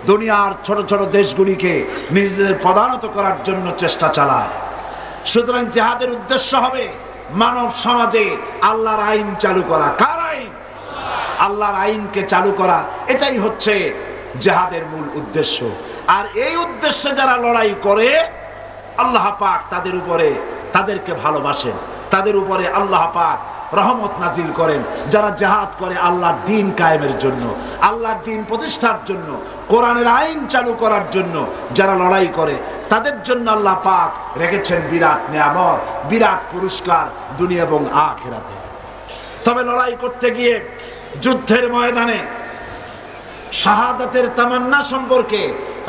Speaker 1: দুনিয়ার ছোট ছোট দেশগুলিকে নিজেদের প্রধানত করার জন্য চেষ্টা চালায়। সুতরাং জিহাদের উদ্দেশ্য হবে মানব সমাজে আল্লাহর আইন চালু করা। কার আইন? আল্লাহর আইনকে চালু করা। এটাই হচ্ছে জিহাদের মূল উদ্দেশ্য। আর এই উদ্দেশ্যে যারা লড়াই করে, আল্লাহ পাক তাদের উপরে, তাদেরকে ভালোবাসেন, তাদের উপরে আল্লাহ পাক রহমত নাজিল করেন। যারা জিহাদ করে আল্লাহর দ্বীন কায়েমের জন্য, আল্লাহর দ্বীন প্রতিষ্ঠার জন্য, কোরআনের আইন চালু করার জন্য যারা লড়াই করে, তাদের জন্য আল্লাহ পাক রেখেছেন বিরাট নিয়ামত, বিরাট পুরস্কার দুনিয়া এবং আখিরাতে। তবে লড়াই করতে গিয়ে যুদ্ধের ময়দানে শাহাদাতের তামান্না সম্পর্কে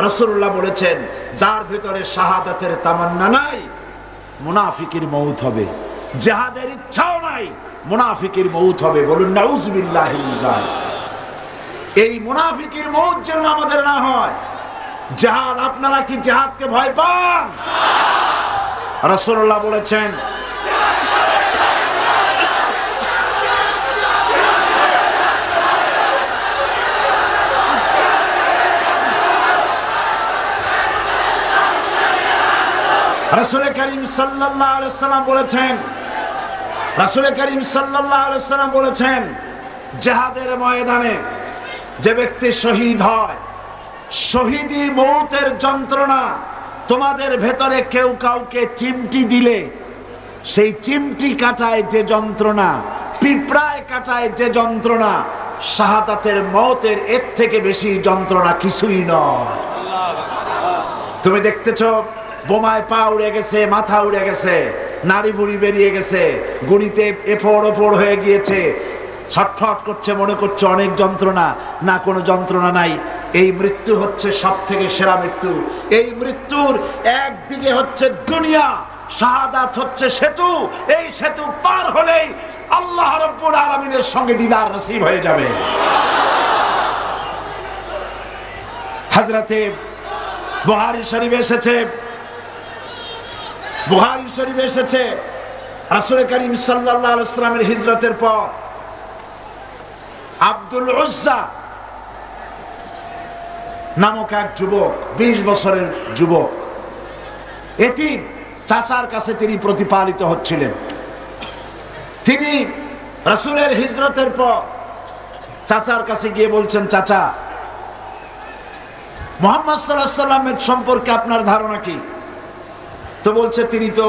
Speaker 1: রাসূলুল্লাহ বলেছেন, যার ভিতরে শাহাদাতের তামান্না নাই, মুনাফিকের মউত হবে। জিহাদের ইচ্ছাও নাই, মুনাফিকের মউত হবে। বলুন নাউযুবিল্লাহি মিন যালিক। এই মুনাফিকের মউত যেন আমাদের না হয়। জিহাদ, আপনারা কি জিহাদকে ভয় পান? রাসূলুল্লাহ বলেছেন, রাসূল করিম সাল্লাল্লাহু আলাইহি ওয়াসাল্লাম বলেছেন, রাসূল করিম সাল্লাল্লাহু আলাইহি ওয়াসাল্লাম বলেছেন, জিহাদের ময়দানে যে ব্যক্তি শহীদ হয়, শহীদি মউতের যন্ত্রণা তোমাদের ভেতরে কেউ কাউকে চিমটি দিলে সেই চিমটি কাটায় যে যন্ত্রণা, পিঁপড়ায় কাটায় যে যন্ত্রণা, শাহাদাতের মউতের এর থেকে বেশি যন্ত্রণা কিছুই নয়। তুমি দেখতেছো বোমায় পা উড়ে গেছে, মাথা উড়ে গেছে, নাড়ি বুড়ি বেরিয়ে গেছে, গুড়িতে এফোড় ওফোড় হয়ে গিয়েছে, ছটফট করছে, মনে করছে অনেক যন্ত্রণা। না, কোনো যন্ত্রণা নাই। এই মৃত্যু হচ্ছে সব থেকে সেরা মৃত্যু। এই মৃত্যুর একদিকে হচ্ছে দুনিয়া, শাহাদাত হচ্ছে সেতু। এই সেতু পার হলেই আল্লাহ রাব্বুল আলামিনের সঙ্গে দিদার নসিব হয়ে যাবে। হযরতে বুখারী শরীফে এসেছে, বুখারী শরীফে এসেছে, রাসূল করিম সাল্লাল্লাহু আলাইহি ওয়াসাল্লামের হিজরতের পর আব্দুল উজ্জা নামক এক যুবক, 20 বছরের যুবক, এতিম, চাচার কাছে তিনি প্রতিপালিত হচ্ছিলেন। তিনি রাসূলের হিজরতের পর চাচার কাছে গিয়ে বলছেন, চাচা, মুহাম্মদ সাল্লাল্লাহু আলাইহি ওয়াসাল্লামের সম্পর্কে আপনার ধারণা কি? তো বলছে, তিনি তো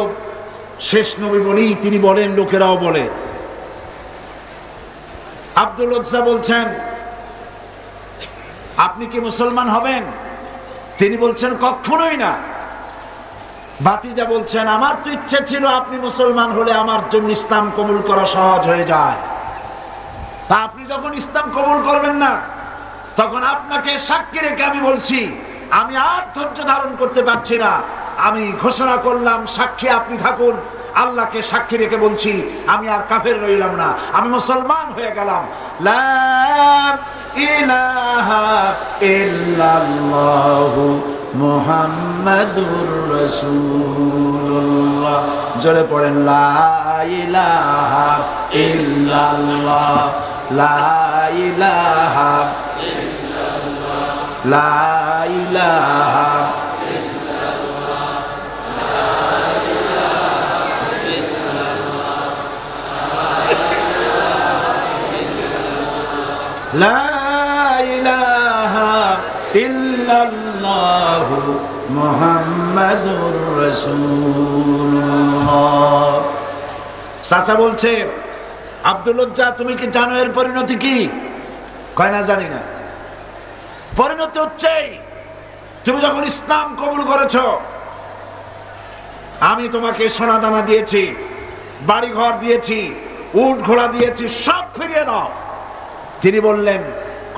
Speaker 1: শেষ নবী বলি তিনি বলেন, লোকেরাও বলে। আব্দুল উজ্জা বলছেন, আপনি কি মুসলমান হবেন? তিনি বলছেন, কখনোই না। ভাতিজা বলছেন, আমার তো ইচ্ছে ছিল আপনি মুসলমান হলে আমার জন্য ইসলাম কবুল করা সহজ হয়ে যায়। তা আপনি যখন ইসলাম কবুল করবেন না, তখন আপনাকে সাক্ষী রেখে আমি বলছি, আমি আর ধৈর্য ধারণ করতে পারছি না। আমি ঘোষণা করলাম, সাক্ষী আপনি থাকুন। আল্লাহকে সাক্ষী রেখে বলছি, আমি আর কাফের রইলাম না, আমি মুসলমান হয়ে গেলাম। লা ইলাহা ইল্লাল্লাহু মুহাম্মাদুর রাসূলুল্লাহ। জোরে পড়েন লা ইলাহা ইল্লাল্লাহ, লা ইলাহা ইল্লাল্লাহ, লা ইলাহা ইল্লাল্লাহ, লা ইলাহা ইল্লাল্লাহু মুহাম্মাদুর রাসূলুল্লাহ। চাচা বলছে, আব্দুল উজ্জা তুমি কি জানো এর পরিণতি কি? কয় না, জানি না। পরিণতি হচ্ছে তুমি যখন ইসলাম কবুল করেছো, আমি তোমাকে সোনা দানা দিয়েছি, বাড়ি ঘর দিয়েছি, উট ঘোড়া দিয়েছি, সব ফিরিয়ে দাও। তিনি বললেন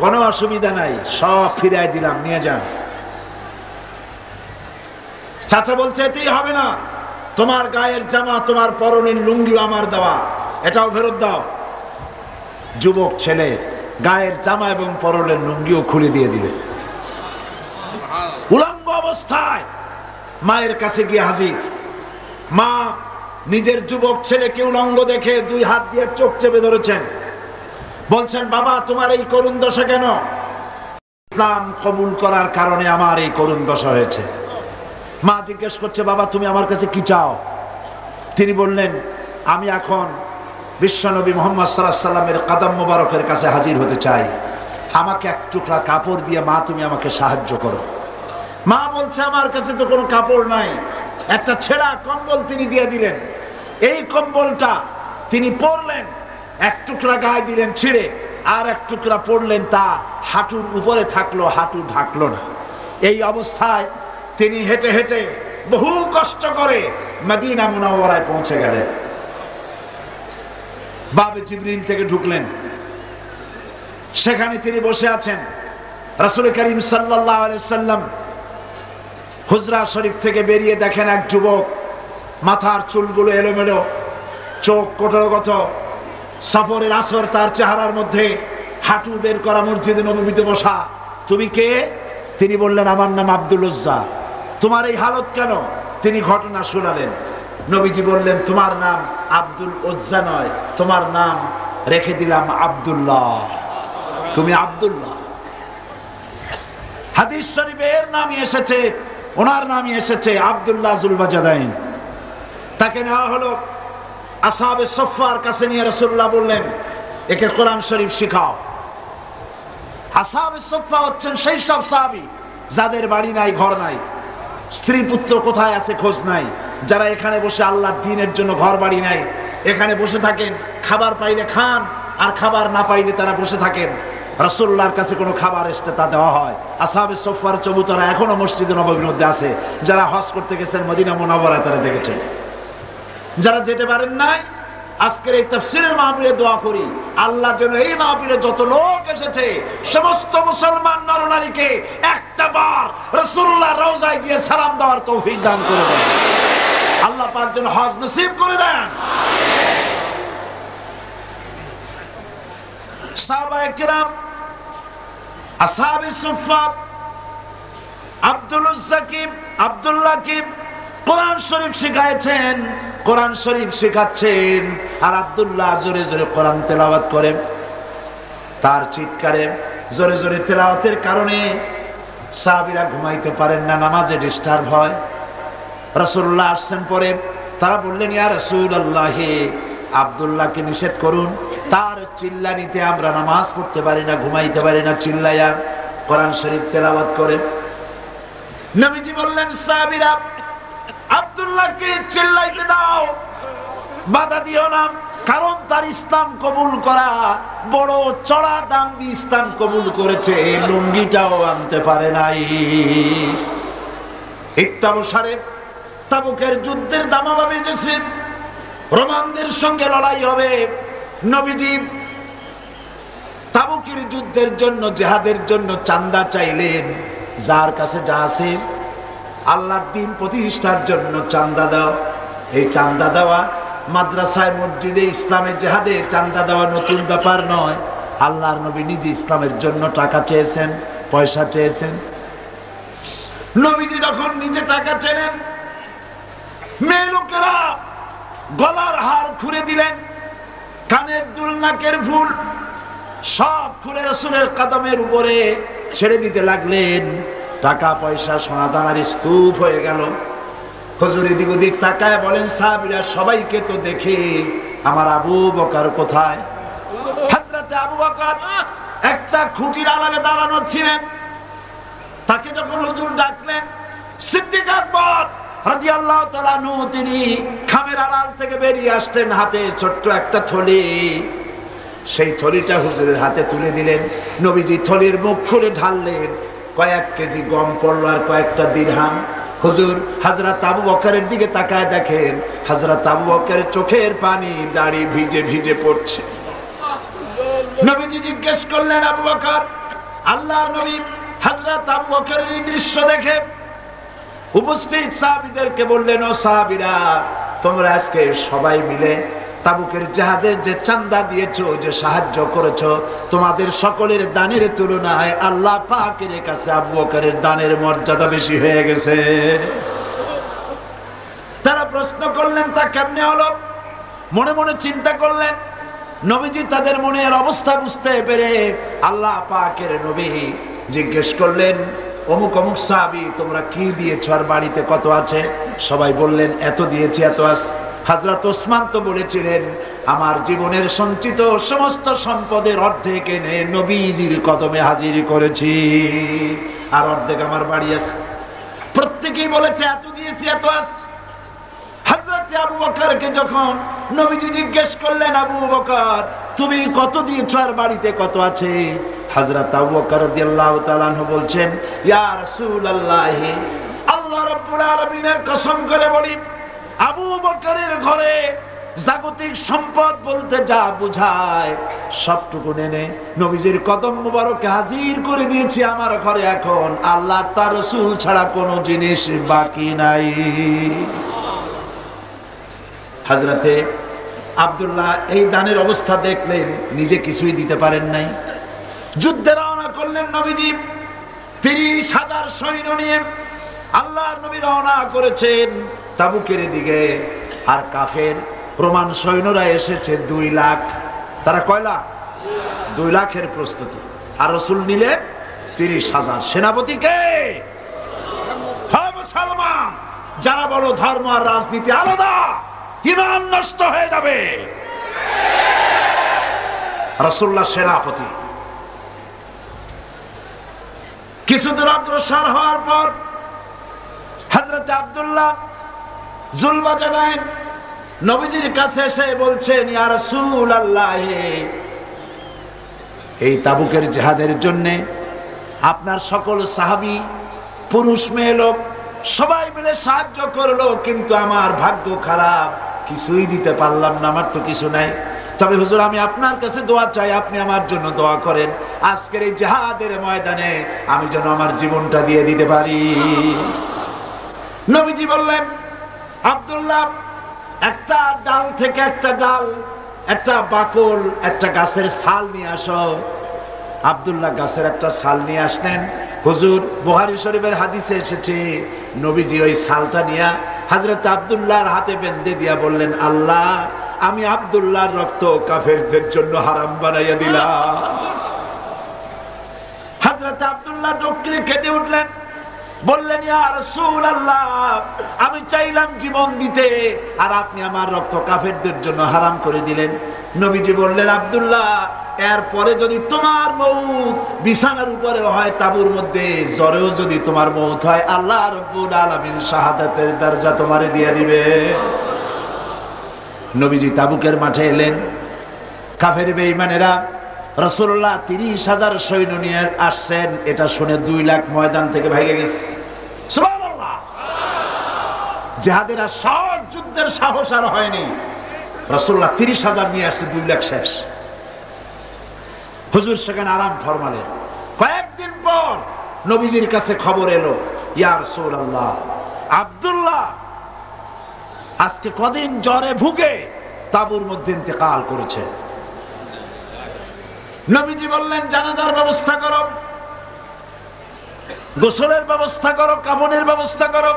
Speaker 1: কোনো অসুবিধা নাই, সব ফিরিয়ে দিলাম, নিয়ে যান। চাচা বলছে এতেই হবে না, তোমার গায়ের জামা, তোমার পরনের লুঙ্গি আমার দেওয়া, এটাও ফেরত দাও। যুবক ছেলে গায়ের জামা এবং পরনের লুঙ্গিও খুলে দিয়ে দিলেন। উলঙ্গ অবস্থায় মায়ের কাছে গিয়ে হাজির। মা নিজের যুবক ছেলেকে উলঙ্গ দেখে দুই হাত দিয়ে চোখ চেপে ধরেছেন। বলছেন, বাবা তোমার এই করুণ দশা কেন? ইসলাম কবুল করার কারণে আমার এই করুণ দশা হয়েছে। মা জিজ্ঞেস করছে, বাবা তুমি আমার কাছে কি চাও? তিনি বললেন, আমি এখন বিশ্বনবী মুহাম্মদ সাল্লাল্লাহু আলাইহি সাল্লামের কদম মোবারকের কাছে হাজির হতে চাই। আমাকে এক টুকরা কাপড় দিয়ে মা তুমি আমাকে সাহায্য করো। মা বলছে, আমার কাছে তো কোনো কাপড় নাই। একটা ছেঁড়া কম্বল তিনি দিয়ে দিলেন। এই কম্বলটা তিনি পরলেন, এক টুকরা গায়ে দিলেন ছিঁড়ে, আর এক টুকরা পরলেন, তা হাঁটুর উপরে থাকলো, হাঁটু ঢাকলো না। এই অবস্থায় তিনি হেঁটে হেঁটে বহু কষ্ট করে মদিনা মুনাওয়ারায় পৌঁছে গেলেন। বাবে জিবরিল থেকে ঢুকলেন, সেখানে তিনি বসে আছেন। রাসূল করিম সাল্লাল্লাহু আলাইহি সাল্লাম হুজরা শরীফ থেকে বেরিয়ে দেখেন এক যুবক, মাথার চুলগুলো এলোমেলো, চোখ কোটরগত, সফরের আসর তার চেহারার মধ্যে, হাঁটু বের করা, মসজিদে নববীতে বসা। তুমি কে? তিনি বললেন, আমার নাম আব্দুল উজ্জা। তোমার এই হালত কেন? তিনি ঘটনা শোনালেন। নবীজি বললেন, তোমার নাম আব্দুল উজ্জা নয়, তোমার নাম রেখে দিলাম আব্দুল্লাহ, তুমি আব্দুল্লাহ। হাদিস শরীফে এর নামই এসেছে, ওনার নামই এসেছে আব্দুল্লাহ যুলবাজাদাইন। তাকে নেওয়া হলো আসহাবে সুফফার কাছে, নিয়ে রাসূলুল্লাহ বললেন, একে কোরআন শরীফ শিখাও। আসহাবে সুফফা হচ্ছেন সেই সব সাহাবী যাদের বাড়ি নাই, ঘর নাই, স্ত্রী পুত্র কোথায় আছে খোঁজ নাই, যারা এখানে বসে আল্লাহর দ্বীনের জন্য ঘর বাড়ি নাই, এখানে বসে থাকেন, খাবার পাইলে খান, আর খাবার না পাইলে তারা বসে থাকেন। রাসূলুল্লাহর কাছে কোনো খাবার এসে তা দেওয়া হয়। আসহাবে সুফফার চবুতরা এখনো মসজিদে নববীর মধ্যে আছে। যারা হজ করতে গেছেন মদিনা মুনাওয়ারায় তারা দেখেছেন। যারা যেতে পারেন নাই, আজকের এই তাফসীরের মাহফিলে দোয়া করি, আল্লাহ যেন এই মাহফিলে যত লোক এসেছে সমস্ত মুসলমান নরনারীকে একটা বার রাসূলুল্লাহর রওজায় গিয়ে সালাম দেওয়ার তৌফিক দান করে দেন। আল্লাহ পাক যেন হজ নসিব করে দেন। সাহাবায়ে কিরাম, আসহাবে সুফফা, আব্দুল উজ্জা কি, আব্দুল্লাহ কি কোরআন শরীফ শিখাইছেন, কোরআন শরীফ শেখাচ্ছেন, আর আব্দুল্লাহ জোরে জোরে কোরআন তেলাওয়াত করেন। তার চিৎকারে, জোরে জোরে তেলাওয়াতের কারণে সাহাবীরা ঘুমাইতে পারেন না, নামাজে ডিস্টার্ব হয়। রাসূলুল্লাহ আসছেন পরে, তারা বললেন, ইয়া রাসূলুল্লাহ, আব্দুল্লাহকে নিষেধ করুন, তার চিল্লানিতে আমরা নামাজ পড়তে পারি না, ঘুমাইতে পারি না, চিল্লাইয়া কোরআন শরীফ তেলাওয়াত করেন। নবীজি বললেন, সাহাবীরা আব্দুল্লাহকে চিল্লাইতে দাও, বাধা দিও না, কারণ তার ইসলাম কবুল করা বড় চড়া দাম দিয়ে ইসলাম কবুল করেছে, লুঙ্গিটাও আনতে পারে নাই। ইত্যাবসারে তাবুকের যুদ্ধের দামামা বেজেছে, রোমানদের সঙ্গে লড়াই হবে। নবীজি তাবুকের যুদ্ধের জন্য, জিহাদের জন্য চাঁদা চাইলেন। যার কাছে যা আছে, আল্লাহর দ্বীন প্রতিষ্ঠার জন্য চাঁদা দাও। এই চাঁদা দেওয়া মাদ্রাসায়, মসজিদে, ইসলামের জিহাদে চাঁদা দেওয়া নতুন ব্যাপার নয়। আল্লাহর নবী নিজে ইসলামের জন্য টাকা চেয়েছেন, পয়সা চেয়েছেন। নবীজি যখন নিজে টাকা চেলেন, মেয়ে লোকেরা গলার হার খুলে দিলেন, কানের দুল, নাকের ফুল সব খুলে রাসূলের কদমের উপরে ছেড়ে দিতে লাগলেন। টাকা পয়সা সোনা দানার স্তূপ হয়ে গেল। হুজুর এদিক ওদিক তাকায় বলেন, সাহাবীরা সবাইকে তো দেখে আমার আবু বকর কোথায়? হযরতে আবু বকর একটা খুঁটির আড়ালে দাঁড়ানো ছিলেন। তাকে যখন হুজুর ডাকলেন, সিদ্দিক আকবর রাদিয়াল্লাহু তাআলা আনহু তিনি খামের আড়াল থেকে বেরিয়ে আসলেন, হাতে ছোট্ট একটা থলি। সেই থলিটা হুজুরের হাতে তুলে দিলেন। নবীজি থলির মুখ খুলে ঢাললেন, কয়েক কেজি গম পড়ল আর কয়েকটা দিরহাম। হুজুর হযরত আবু বকরের দিকে তাকায় দেখেন, হযরত আবু বকরের চোখের পানি দাড়ি ভিজে ভিজে পড়ছে। নবীজি জিজ্ঞেস করলেন, আবু বকর, আল্লাহর নবী হযরত আবু বকরের এই দৃশ্য দেখে উপস্থিত সাহাবীদেরকে বললেন, ও সাহাবীরা, তোমরা আজকে সবাই মিলে তাবুকের জিহাদের যে চাঁদা দিয়েছো, যে সাহায্য করেছো, তোমাদের সকলের দানের তুলনায় আল্লাহ পাকের কাছে আবু বকরের দানের মর্যাদা বেশি হয়ে গেছে। তারা প্রশ্ন করলেন, তা কেমনে হলো? মনে মনে চিন্তা করলেন। নবীজি তাদের মনের অবস্থা বুঝতে পেরে আল্লাহ পাকের নবী জিজ্ঞেস করলেন, অমুক অমুক সাহাবী, তোমরা কি দিয়েছো আর বাড়িতে কত আছে? সবাই বললেন, এত দিয়েছি, এত আছে। হযরত ওসমান তো বলেছিলেন, আমার জীবনের সঞ্চিত সমস্ত সম্পদের অর্ধেক এনে নবীজির কদমে হাজির করেছি, আর অর্ধেক আমার বাড়ি আছে। প্রত্যেকেই বলেছে, এত দিয়েছি, এত আছে। হযরত আবু বকরকে যখন নবীজি জিজ্ঞেস করলেন, আবু বকর, তুমি কত দিয়েছো আর বাড়িতে কত আছে? হযরত আবু বকর রাদিয়াল্লাহু তাআলা আনহু বলছেন, ইয়া রাসূলুল্লাহ, আল্লাহ রাব্বুল আলামিনের কসম করে বলি, আবু বকরের ঘরে জাগতিক সম্পদ বলতে যা বোঝায় সবটুকু এনে নবীজির কদম মুবারকে হাজির করে দিয়েছি আমার ঘরে। এখন আল্লাহ তার রাসূল ছাড়া কোনো জিনিস বাকি নাই। হযরতে আব্দুল্লাহ এই দানের অবস্থা দেখলেন, নিজে কিছুই দিতে পারেন নাই। যুদ্ধে রওনা করলেন নবীজি ৩০,০০০ সৈন্য নিয়ে। আল্লাহর নবী রওনা করেছেন তাবুকের দিকে, আর কাফের রোমান সৈন্যরা এসেছে ২ লাখ। তারা কয় লাখ? ২ লাখের প্রস্তুতি। আর রাসূল নিলে ৩০,০০০। সেনাপতি কে? হ্যাঁ মুসলমান। যারা বলো ধর্ম আর রাজনীতি আলাদা, ঈমান নষ্ট হয়ে যাবে। রাসূলুল্লাহ সেনাপতি। কিছু দূর অগ্রসর হওয়ার পর হযরত আব্দুল্লাহ জুলবাজাদাইন নবীজির কাছে এসে বলছেন, ইয়া রাসূলুল্লাহ, এই তাবুকের জিহাদের জন্য আপনার সকল সাহাবী, পুরুষ মেয়ে লোক সবাই মিলে সাহায্য করলো, কিন্তু আমার ভাগ্য খারাপ, কিছুই দিতে পারলাম না, আমার তো কিছু নাই। তবে হুজুর, আমি আপনার কাছে দোয়া চাই, আপনি আমার জন্য দোয়া করেন, আজকের এই জিহাদের ময়দানে আমি যেন আমার জীবনটা দিয়ে দিতে পারি। নবীজি বললেন, আব্দুল্লাহ, একটা ডাল থেকে একটা ডাল, একটা বাকল, একটা গাছের ছাল নিয়ে আসো। আব্দুল্লাহ গাছের একটা ছাল নিয়ে আসলেন। হুজুর, বুখারী শরীফের হাদিসে এসেছে, নবীজি ওই ছালটা নিয়ে হযরত আব্দুল্লাহর হাতে বেঁধে দিয়া বললেন, আল্লাহ, আমি আব্দুল্লাহর রক্ত কাফেরদের জন্য হারাম বানাইয়া দিলাম। হযরত আব্দুল্লাহ ডুকরে কেঁদে উঠলেন, বললেন, ইয়া রাসূলুল্লাহ, আমি চাইলাম জীবন দিতে, আর আপনি আমার রক্ত কাফেরদের জন্য হারাম করে দিলেন। নবীজি বললেন, আব্দুল্লাহ, এরপরে যদি তোমার মউত বিছানার উপরে হয়, তাবুর মধ্যে জ্বরেও যদি তোমার মউত হয়, আল্লাহ রাব্বুল আলামিন শাহাদাতের দরজা তোমারে দিয়ে দিবে। নবীজি তাবুকের মাঠে এলেন। কাফের বেঈমানেরা রাসূলুল্লাহ ৩০,০০০ সৈন্য নিয়ে আসছেন, এটা শুনে ২ লাখ ময়দান থেকে ভাগে গেছে। সুবহানাল্লাহ। জিহাদের সাহস, যুদ্ধের সাহস আর হয়নি। রাসূলুল্লাহ ৩০,০০০ নিয়ে আসছে, ২ লাখ শেষ। হুজুর সেখানে আরাম ফরমালেন। কয়েকদিন পর নবীজির কাছে খবর এলো, ইয়া রাসূলুল্লাহ, আব্দুল্লাহ আজকে কদিন জ্বরে ভুগে তাবুর মধ্যে ইন্তেকাল করেছে। নবীজি বললেন জানাজার ব্যবস্থা করো, গোসলের ব্যবস্থা করো, কাফনের ব্যবস্থা করো।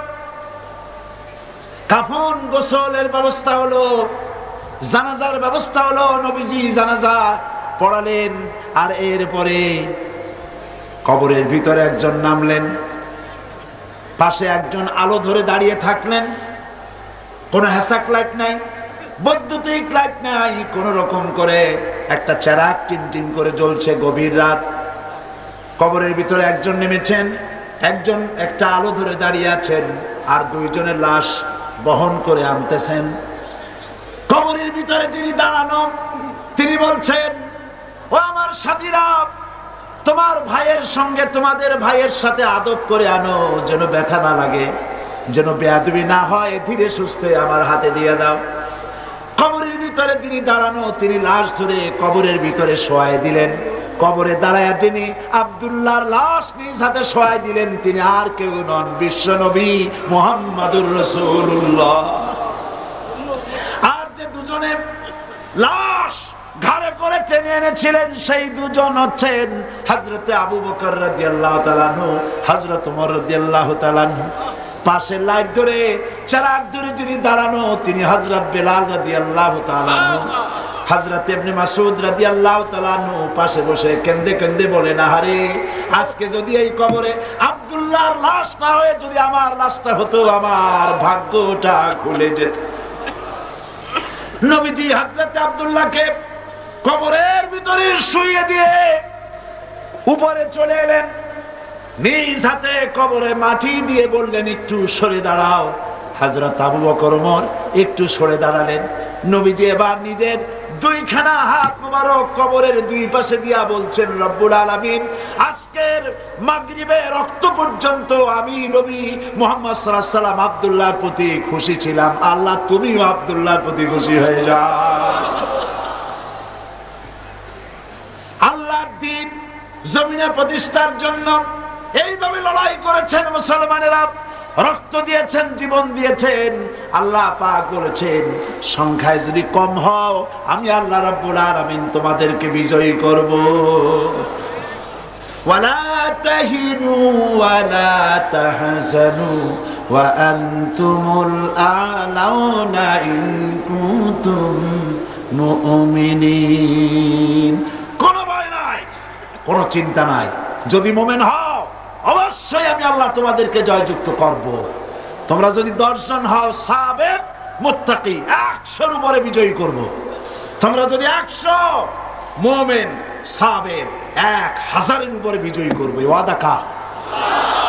Speaker 1: কাফন গোসলের ব্যবস্থা হলো, জানাজার ব্যবস্থা হলো। নবীজি জানাজা পড়ালেন, আর এরপরে কবরের ভিতরে একজন নামলেন, পাশে একজন আলো ধরে দাঁড়িয়ে থাকলেন। কোনো হ্যাসাক লাইট নাই, বৈদ্যুতিক লাইট নাই, কোন রকম করে একটা চেরাগ টিন টিন করে জ্বলছে। গভীর রাত, কবরের ভিতরে একজন নেমেছেন, একজন একটা আলো ধরে দাঁড়িয়ে আছেন, আর দুইজনের লাশ বহন করে আনতেছেন। কবরের ভিতরে যিনি দাঁড়ানো, তিনি বলছেন, ও আমার সাথীরা, তোমার ভাইয়ের সঙ্গে তোমাদের ভাইয়ের সাথে আদব করে আনো, যেন ব্যথা না লাগে, যেন বেয়াদবি না হয়, ধীরে সুস্থে আমার হাতে দিয়ে দাও। কবরের ভিতরে যিনি দাঁড়ানো, তিনি লাশ ধরে কবরের ভিতরে শোয়াই দিলেন। কবরে দাঁড়ায় যিনি আব্দুল্লাহর লাশ নিজ হাতে শোয়াই দিলেন, তিনি আর কেউ নন, বিশ্ব নবী মুহাম্মাদুর রাসূলুল্লাহ। আর যে দুজনে লাশ ঘাড়ে করে টেনে এনেছিলেন, সেই দুজন হচ্ছেন হযরত আবু বকর রাদিয়াল্লাহু তাআলা আনহু, হযরত ওমর রাদিয়াল্লাহু তাআলা আনহু। পাশে লাইট ধরে চেরাগ ধরে যিনি দাঁড়ানো, তিনি হযরত বেলাল রাদিয়াল্লাহু তাআলা আনহু। হযরত ইবনে মাসউদ রাদিয়াল্লাহু তাআলা আনহু পাশে বসে কেঁদে কেঁদে বলেন, আহারে, আজকে যদি এই কবরে আব্দুল্লাহর লাশ না হয়ে যদি আমার লাশটা হতো, আমার ভাগ্যটা খুলে যেত। নবীজি হযরত আব্দুল্লাহকে কবরের ভিতরে শুইয়ে দিয়ে উপরে চলে এলেন, নিজ হাতে কবরে মাটি দিয়ে বললেন, একটু সরে দাঁড়াও। হযরত আবু বকর ওমর একটু সরে দাঁড়ালেন। নবীজি এবার নিজের দুইখানা হাত মুবারক কবরের দুই পাশে দিয়া বলছেন, রব্বুল আলামিন, আজকের মাগরিবে রক্ত পর্যন্ত আমি নবী মুহাম্মদ সাল্লাল্লাহু আলাইহি সাল্লাম আব্দুল্লাহর প্রতি খুশি ছিলাম, আল্লাহ তুমিও আব্দুল্লাহর প্রতি খুশি হয়ে যাও। আল্লাহর দ্বীন জমিনে প্রতিষ্ঠার জন্য এইভাবে লড়াই করেছেন মুসলমানেরা, রক্ত দিয়েছেন, জীবন দিয়েছেন। আল্লাহ পাক বলেছেন, সংখ্যায় যদি কম হও, আমি আল্লাহ রাব্বুল আলামিন তোমাদেরকে বিজয়ী করব। ওয়ালা তাহিনু ওয়ালা তাহজানু ওয়া আনতুমুল আ'লাউনা ইন কুনতুম মুমিনিন। কোনো ভয় নাই, কোনো চিন্তা নাই, যদি মুমিন হও অবশ্যই আমি আল্লাহ তোমাদেরকে জয়যুক্ত করব। তোমরা যদি 10 জন হও সাবের মুত্তাকি, 100-এর উপরে বিজয়ী করব। তোমরা যদি 100 মুমিন সাবের 1000-এর উপরে বিজয়ী করবে। ওয়াদা কা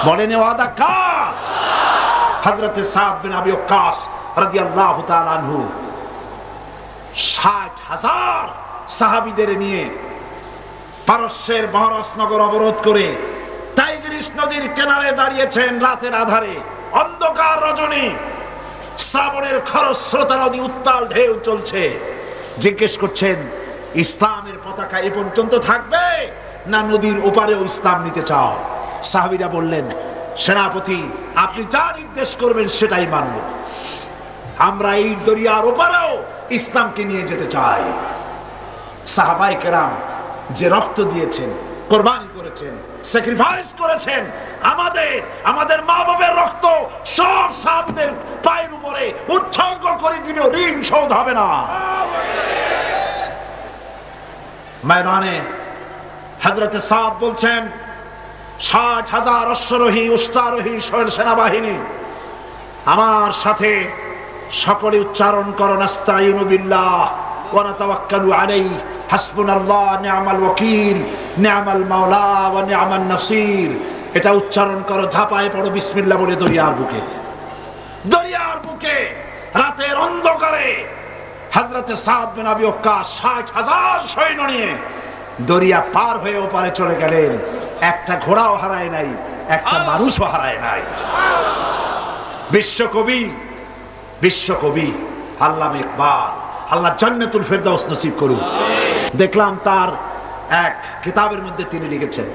Speaker 1: বলেন, ওয়াদা কা? হযরত সাদ বিন আবি ওয়াক্কাস রাদিয়াল্লাহু তাআলা আনহু 60,000 সাহাবীদের নিয়ে পারস্যের মহারাজ নগর অবরোধ করে টাইগ্রিস নদীর কিনারে দাঁড়িয়েছেন। রাতের আধারে, অন্ধকার রজনী, শ্রাবণের খরস্রোতা নদী, উত্তাল ঢেউ চলছে। জিজ্ঞেস করছেন, ইসলামের পতাকা এ পর্যন্ত থাকবে, না নদীর ওপারেও ইসলাম নিতে চাও? সাহাবীরা বললেন, সেনাপতি, আপনি যা নির্দেশ করবেন সেটাই মানব। আমরা এই দরিয়ার ওপারেও ইসলামকে নিয়ে যেতে চাই। সাহাবায়ে কেরাম যে রক্ত দিয়েছেন, কোরবানি করেছেন, স্যাক্রিফাইস করেছেন, আমাদের মা বাবার রক্ত সব সাহাবীদের পায়ের উপরে উৎসর্গ করে দিলেও ঋণ শোধ হবে না। ময়দানে হযরত সাদ বলছেন, 60,000 অশ্বরোহী, উষ্ট্রারোহী সেনাবাহিনী আমার সাথে, সকলে উচ্চারণ করো, নাস্তাঈনু বিল্লাহ ওয়া নাতাওয়াক্কালু আলাইহি, হাসবুনাল্লাহ নি'মাল ওয়াকিল, নি'মাল মাওলা ওয়া নি'মান নাসির। এটা উচ্চারণ করো, ঝাঁপায় পড়ো বিসমিল্লাহ বলে দরিয়ার বুকে রাতের অন্ধকারে হযরত সাদ বিন আবি ওয়াক্কাস 60,000 সৈন্য নিয়ে দরিয়া পার হয়ে ওপারে চলে গেলেন। একটা ঘোড়াও হারায় নাই, একটা মানুষও হারায় নাই। বিশ্বকবি আল্লামা ইকবাল, আল্লাহ জান্নাতুল ফেরদাউস নসিব করুন। দেখলাম তার এক কিতাবের মধ্যে তিনি লিখেছেন,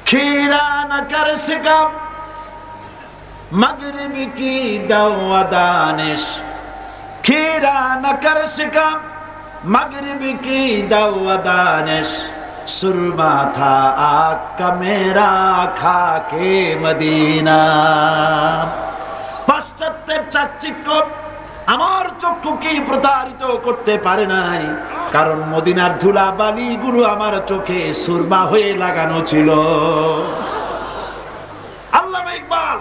Speaker 1: खीरा न कर सका मगरिब की दवा दानिश, खीरा न कर सका मगरिब की दावदानिश सुरमा था आग का मेरा खाके मदीना। পাশ্চাত্যের চাকচিক্য আমার চক্ষুকে প্রতারিত করতে পারে নাই, কারণ মদিনার ধুলা বালিগুলো আমার চোখে সুরমা হয়ে লাগানো ছিল। আল্লামা ইকবাল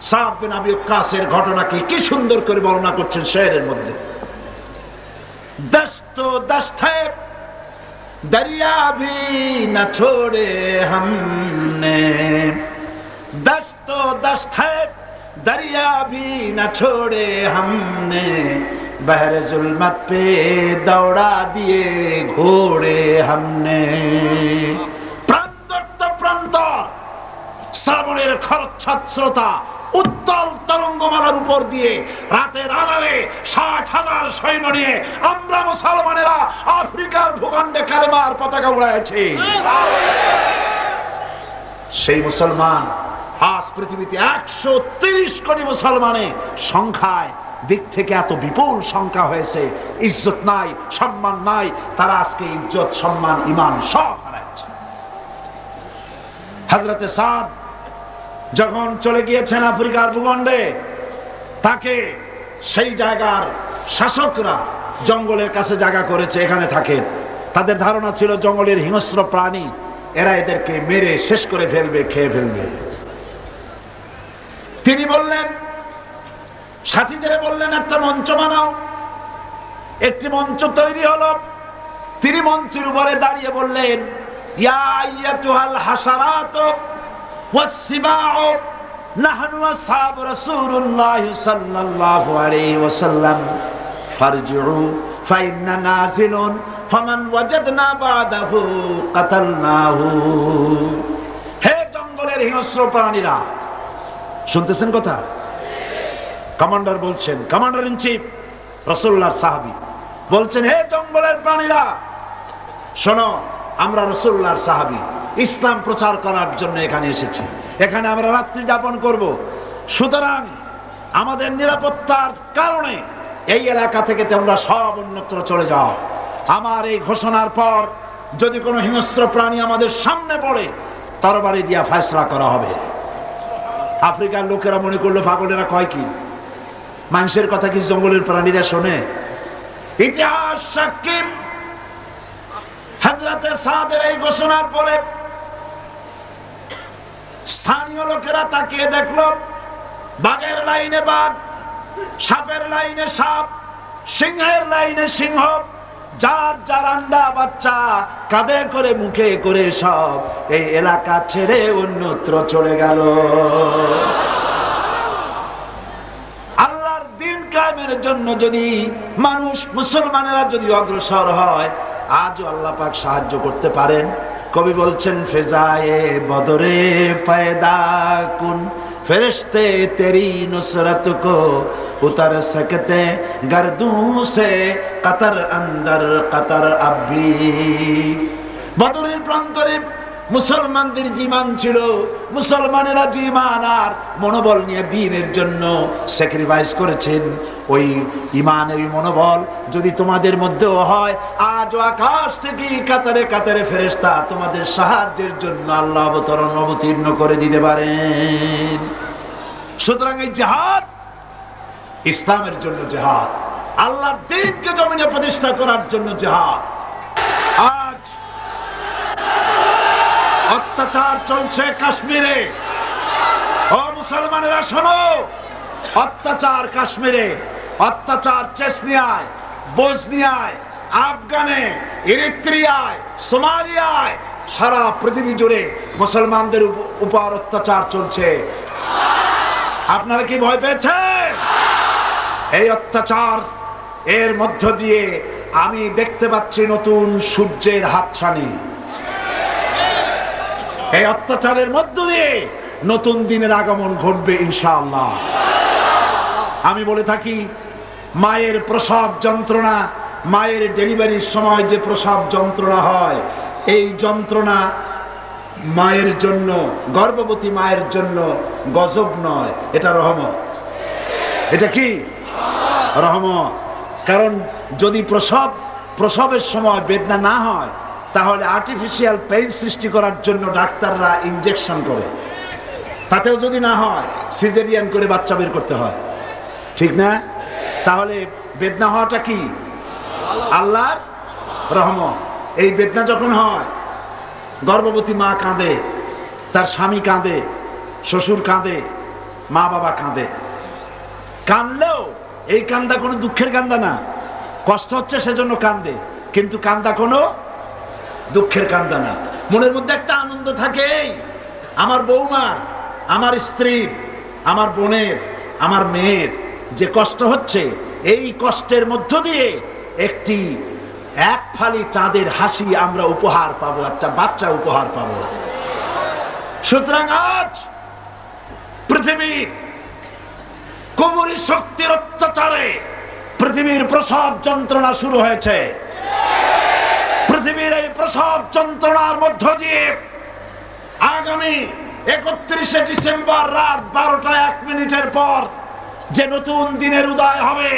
Speaker 1: সাদ বিন আবি ওয়াক্কাসের ঘটনাকে কি সুন্দর করে বর্ণনা করছেন শেরের মধ্যে। দস্তো দস্ত है दरिया भी न छोड़े हमने, दस्तो दस्त है दरिया भी न छोड़े हमने, बहर जुल्मत पे दौड़ा दिए घोड़े हमने। প্রান্তর তো প্রান্তর, শ্রাবণের খরচ্ছাস্রোতা উত্তাল তরঙ্গমালার উপর দিয়ে রাতের আধারে ৬০,০০০ সৈন্য নিয়ে আমরা মুসলমানেরা আফ্রিকার ভূখণ্ডে কালেমার পতাকা উড়াইছি। সেই মুসলমান আজ পৃথিবীতে ১৩০ কোটি মুসলমানের সংখ্যায় দিক থেকে এত বিপুল সংখ্যা হয়েছে, ইজ্জত নাই, সম্মান নাই। তারা আজকে ইজ্জত, সম্মান, ঈমান সব হারাচ্ছে। হযরতে সাদ যখন চলে গিয়েছেন আফ্রিকার ভূখণ্ডে, তাকে সেই জায়গার শাসকরা জঙ্গলের কাছে জায়গা করেছে, এখানে থাকেন। তাদের ধারণা ছিল জঙ্গলের হিংস্র প্রাণী, এরা এদেরকে মেরে শেষ করে ফেলবে, খেয়ে ফেলবে। তিনি বললেন, সাথীদের বললেন, একটা মঞ্চ বানাও। একটি মঞ্চ তৈরি হলো। তিনি মঞ্চের উপরে দাঁড়িয়ে বললেন, ইয়া আইয়াতুহাল হাসারাত والسباع نحن أصحاب رسول الله صلى الله عليه وسلم فارجعوا فإننا نازل فمن وجدنا بعده قتلناه। হে জঙ্গলের হিংস্র প্রাণীরা, শুনতেছেন কথা? কমান্ডার বলছেন, কমান্ডার ইন চিফ রাসূলুল্লাহর সাহাবী বলছেন, হে জঙ্গলের প্রাণীরা শোনো, আমরা রাসূলুল্লাহর সাহাবী, ইসলাম প্রচার করার জন্য এখানে এসেছি। এখানে আমরা রাত্রি যাপন করব। সুতরাং আমাদের নিরাপত্তার কারণে এই এলাকা থেকে তোমরা সব অন্যত্র চলে যাও। আমার এই ঘোষণার পর যদি কোনো হিংস্র প্রাণী আমাদের সামনে পড়ে, তরবারি দিয়া ফয়সালা করা হবে। আফ্রিকার লোকেরা মনে করলো পাগলেরা কয় কি, মানুষের কথা কি জঙ্গলের প্রাণীরা শোনে? ইতিহাস সাক্ষী, হযরতে সাদের এই ঘোষণার পরে স্থানীয় লোকেরা তাকিয়ে দেখলো, বাঘের লাইনে বাঘ, সাপের লাইনে সাপ, সিংহের লাইনে সিংহ, যার যার আন্ডা বাচ্চা কাঁধে করে মুখে করে সব এই এলাকা ছেড়ে অন্যত্র চলে গেল। আল্লাহর দ্বীন কায়েমের জন্য যদি মানুষ, মুসলমানেরা যদি অগ্রসর হয়, আজও আল্লাহ পাক সাহায্য করতে পারেন। কবি বলছেন, ফেজায়ে বদরে পয়দা কুন ফেরেশতে তেরি নুসরত কো উতর সকতে গর্দু সে কতর অন্দর কতর আবি। বদরের প্রান্তরে মুসলমানদের জীবন ছিল, মুসলমানেরা জীবন আর মনোবল নিয়ে দ্বীনের জন্য স্যাক্রিফাইস করেছেন। ওই ঈমান, ওই মনোবল যদি তোমাদের মধ্যেও হয়, আজ আকাশ থেকে কাতারে কাতারে ফেরেশতা তোমাদের সাহায্যের জন্য আল্লাহ অবতীর্ণ করে দিতে পারেন। সুতরাং এই জিহাদ ইসলামের জন্য জিহাদ, আল্লাহর দ্বীনকে জমিনে প্রতিষ্ঠা করার জন্য জিহাদ। আজ অত্যাচার চলছে কাশ্মীরে। ও মুসলমানেরা শোনো, অত্যাচার কাশ্মীরে, অত্যাচার চেচনিয়ায়, বসনিয়ায়, আফগানে, ইরিত্রিয়ায়, সোমালিয়ায়, সারা পৃথিবী জুড়ে মুসলমানদের উপর অত্যাচার চলছে। আপনারা কি ভয় পেয়েছেন? এই অত্যাচার এর মধ্য দিয়ে আমি দেখতে পাচ্ছি নতুন সূর্যের হাতছানি। এই অত্যাচারের মধ্য দিয়ে নতুন দিনের আগমন ঘটবে ইনশাআল্লাহ। আমি বলে থাকি, মায়ের প্রসব যন্ত্রণা, মায়ের ডেলিভারির সময় যে প্রসব যন্ত্রণা হয়, এই যন্ত্রণা মায়ের জন্য, গর্ভবতী মায়ের জন্য গজব নয়, এটা রহমত। এটা কি রহমত? কারণ যদি প্রসব প্রসবের সময় বেদনা না হয়, তাহলে আর্টিফিশিয়াল পেইন সৃষ্টি করার জন্য ডাক্তাররা ইনজেকশন করে, তাতেও যদি না হয় সিজারিয়ান করে বাচ্চা বের করতে হয়, ঠিক না? তাহলে বেদনা হওয়াটা কি? আল্লাহর রহমত। এই বেদনা যখন হয়, গর্ভবতী মা কাঁদে, তার স্বামী কাঁদে, শ্বশুর কাঁদে, মা বাবা কাঁদে। কাঁদলেও এই কান্দা কোনো দুঃখের কান্দা না, কষ্ট হচ্ছে সেজন্য কান্দে, কিন্তু কান্দা কোনো দুঃখের কান্দা না। মনের মধ্যে একটা আনন্দ থাকে, আমার বৌমার, আমার স্ত্রীর, আমার বোনের, আমার মেয়ের যে কষ্ট হচ্ছে, এই কষ্টের মধ্য দিয়ে এক ফালি চাঁদের হাসি আমরা উপহার পাবো, একটা বাচ্চা উপহার পাবো। সুতরাং আজ পৃথিবীর কুবুরি শক্তির অত্যাচারে পৃথিবীর প্রসব যন্ত্রণা শুরু হয়েছে। পৃথিবীর এই প্রসব যন্ত্রণার মধ্য দিয়ে আগামী 31শে ডিসেম্বর রাত 12টা 1 মিনিটের পর যে নতুন দিনের উদয় হবে,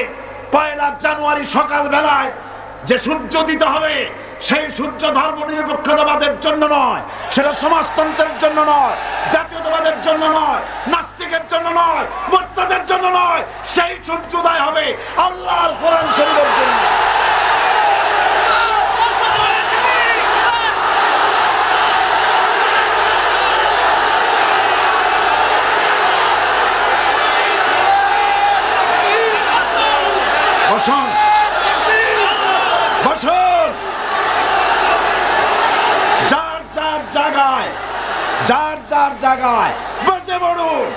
Speaker 1: 1 জানুয়ারি সকাল বেলায় যে সূর্য দিতে হবে, সেই সূর্য ধর্ম নিরপেক্ষতাবাদের জন্য নয়, সেটা সমাজতন্ত্রের জন্য নয়, জাতীয়তাবাদের জন্য নয়, নাস্তিকের জন্য নয়, মুরতাদের জন্য নয়, সেই সূর্য উদয় হবে আল্লাহর কোরআন শরীফের জন্য। বসুন, বসুন, যার যার জায়গায় বসে পড়ুন,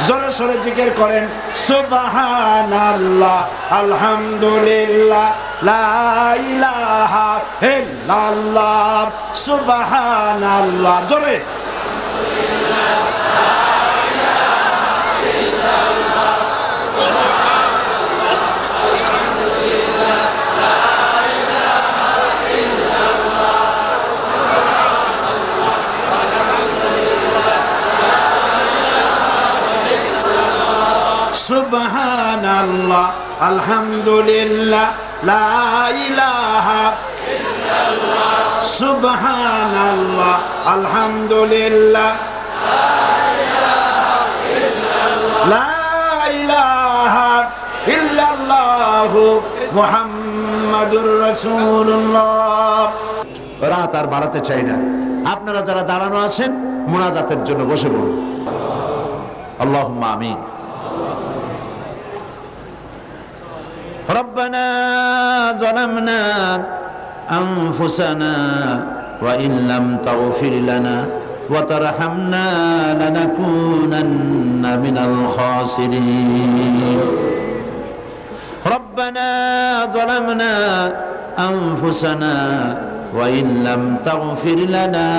Speaker 1: জোরে সোরে জিকির করেন সুবহানাল্লাহ, আলহামদুলিল্লাহ, লা ইলাহা ইল্লাল্লাহ, সুবহানাল্লাহ, জোরে। সুবহানাল্লাহ, আলহামদুলিল্লাহ, লা ইলাহা ইল্লাল্লাহ, সুবহানাল্লাহ, আলহামদুলিল্লাহ, লা ইলাহা ইল্লাল্লাহ, মুহাম্মাদুর রাসূলুল্লাহ। রাত আর বাড়াতে চাই না, আপনারা যারা দাঁড়ানো আছেন মুনাজাতের জন্য বসে পড়ুন। আল্লাহুম্মা আমিন। ربنا ظلمنا أنفسنا وإن لم تغفر لنا وترحمنا لنكونن من الخاسرين ربنا ظلمنا أنفسنا وإن لم تغفر لنا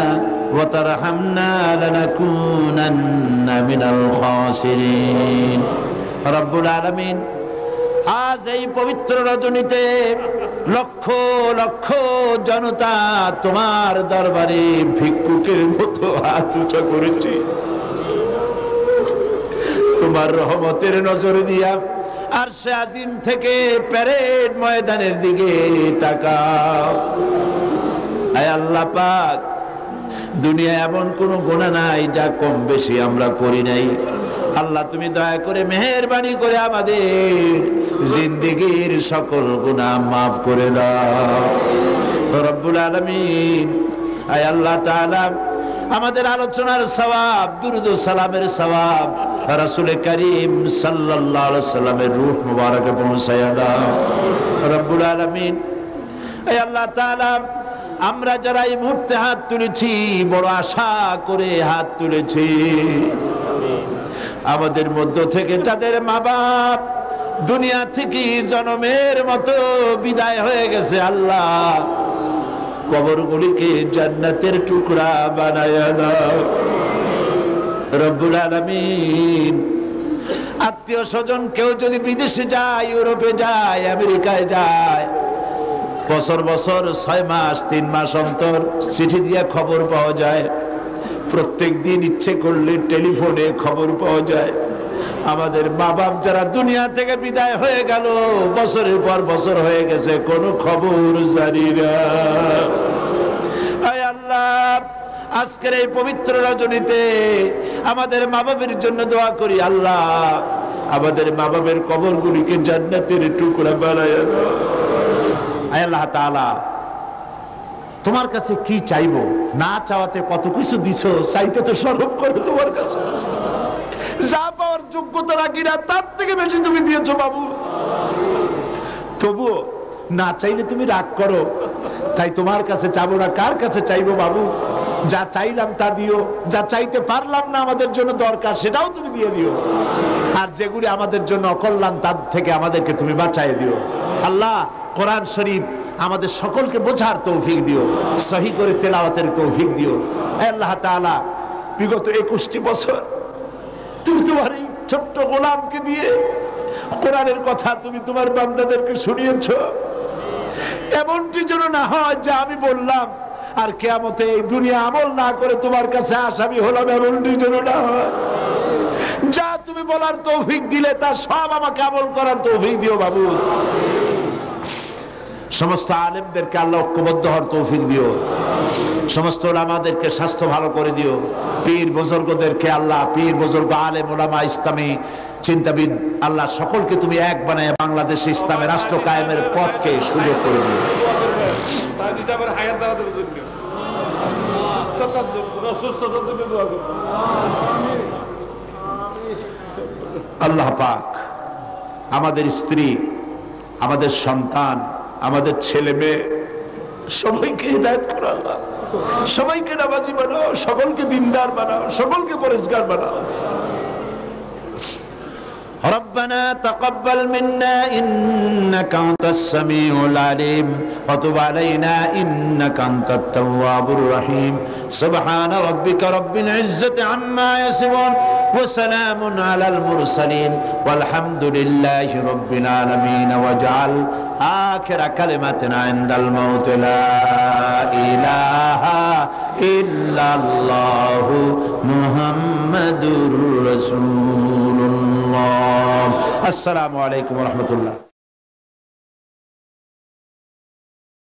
Speaker 1: وترحمنا لنكونن من الخاسرين رب العالمين। আজ এই পবিত্র রজনীতে লক্ষ লক্ষ জনতা তোমার দরবারে ভিক্ষুকের মতো হাত উঁচা করেছে, তোমার রহমতের নজর দিয়া আরশে আজিম থেকে প্যারেড ময়দানের দিকে তাকাও। আয় আল্লাহ পাক, দুনিয়ায় এমন কোন গুনাহ নাই যা কম বেশি আমরা করি নাই। আল্লাহ তুমি দয়া করে মেহেরবানি করে আমাদের জিন্দেগীর সকল গুনাহ মাফ করে দাও রব্বুল আলামিন। আয় আল্লাহ তাআলা, আমাদের আলোচনার সওয়াব, দুরূদ ও সালামের সওয়াব রাসূল করিম সাল্লাল্লাহু আলাইহি সাল্লামের রূহ মুবারকে পৌঁছায়া দাও রব্বুল আলামিন। আয় আল্লাহ তাআলা, আমরা যারা এই মুহূর্তে হাত তুলেছি, বড় আশা করে হাত তুলেছি, আমাদের মধ্য থেকে যাদের মা বাপ দুনিয়া থেকে জনমের মতো বিদায় হয়ে গেছে, আল্লাহ কবরগুলিকে জান্নাতের টুকরা বানায়া দাও রব্বুল আলামিন। আত্মীয় স্বজন কেউ যদি বিদেশে যায়, ইউরোপে যায়, আমেরিকায় যায়, বছর বছর 6 মাস 3 মাস অন্তর চিঠি দিয়ে খবর পাওয়া যায়, প্রত্যেক দিন ইচ্ছে করলে টেলিফোনে খবর পাওয়া যায়। আমাদের মা বাপ যারা দুনিয়া থেকে বিদায় হয়ে গেল, বছরের পর বছর হয়ে গেছে, কোনো খবর জানি না। আয় আল্লাহ, আজকের এই পবিত্র রজনীতে আমাদের মা বাবের জন্য দোয়া করি। আল্লাহ, আমাদের মা বাবের কবরগুলিকে জান্নাতের টুকরা বানায় দাও। আয় আল্লাহ তাআলা, তোমার কাছে কি চাইবো? না চাওয়াতে কত কিছু দিছো, চাইতে তো সরব করে তোমার কাছে। যা পাওয়ার যোগ্যতা রাখি না, তার থেকে বেশি তুমি দিয়েছো বাবু। তবুও না চাইলে তুমি রাগ করো, তাই তোমার কাছে চাবো না, কার কাছে চাইবো বাবু? যা চাইলাম তা দিও, যা চাইতে পারলাম না আমাদের জন্য দরকার সেটাও তুমি দিয়ে দিও, আর যেগুলি আমাদের জন্য অকল্যাণ তার থেকে আমাদেরকে তুমি বাঁচাই দিও। আল্লাহ, কোরআন শরীফ আমাদের সকলকে বোঝার তৌফিক দিও, সহি করে তেলাওয়াতের তৌফিক দিও। আল্লাহ তাআলা, বিগত 21টি বছর তুমি তোমার এই ছোট্ট গোলামকে দিয়ে কোরআনের কথা তুমি তোমার বান্দাদেরকে শুনিয়েছো। এমনটি যেন না হয় যে আমি বললাম আর কিয়ামতে এই দুনিয়া আমল না করে তোমার কাছে আসামি হলাম, এমনটি যেন না হয়। যা তুমি বলার তৌফিক দিলে তা সব আমাকে আমল করার তৌফিক দিও বাবু। সমস্ত আলেমদেরকে আল্লাহ ঐক্যবদ্ধ হওয়ার তৌফিক দিও, সমস্ত ওলামাদেরকে স্বাস্থ্য ভালো করে দিও, পীর বুজুর্গদেরকে আল্লাহ, পীর বুজুর্গ আলেম ওলামা ইসলামী চিন্তাবিদ আল্লাহ সকলকে তুমি এক বানায় বাংলাদেশে ইসলামের রাষ্ট্র কায়েমের পথকে সুযোগ করে দিও। আল্লাহ পাক আমাদের স্ত্রী, আমাদের সন্তান, আমাদের ছেলে মেয়ে সবাইকে হিদায়াত করো আল্লাহ, সবাইকে নামাজি বানাও, সকলকে দিনদার বানাও, সকলকে পরেজগার বানাও। ربنا تقبل منا إنك أنت السميع العليم وتب علينا إنك أنت التواب الرحيم سبحان ربك رب العزة عما يصفون وسلام على المرسلين والحمد لله رب العالمين واجعل آخر كلمتنا عند الموت لا إله إلا الله محمد رسول الله। السلام عليكم ورحمة الله।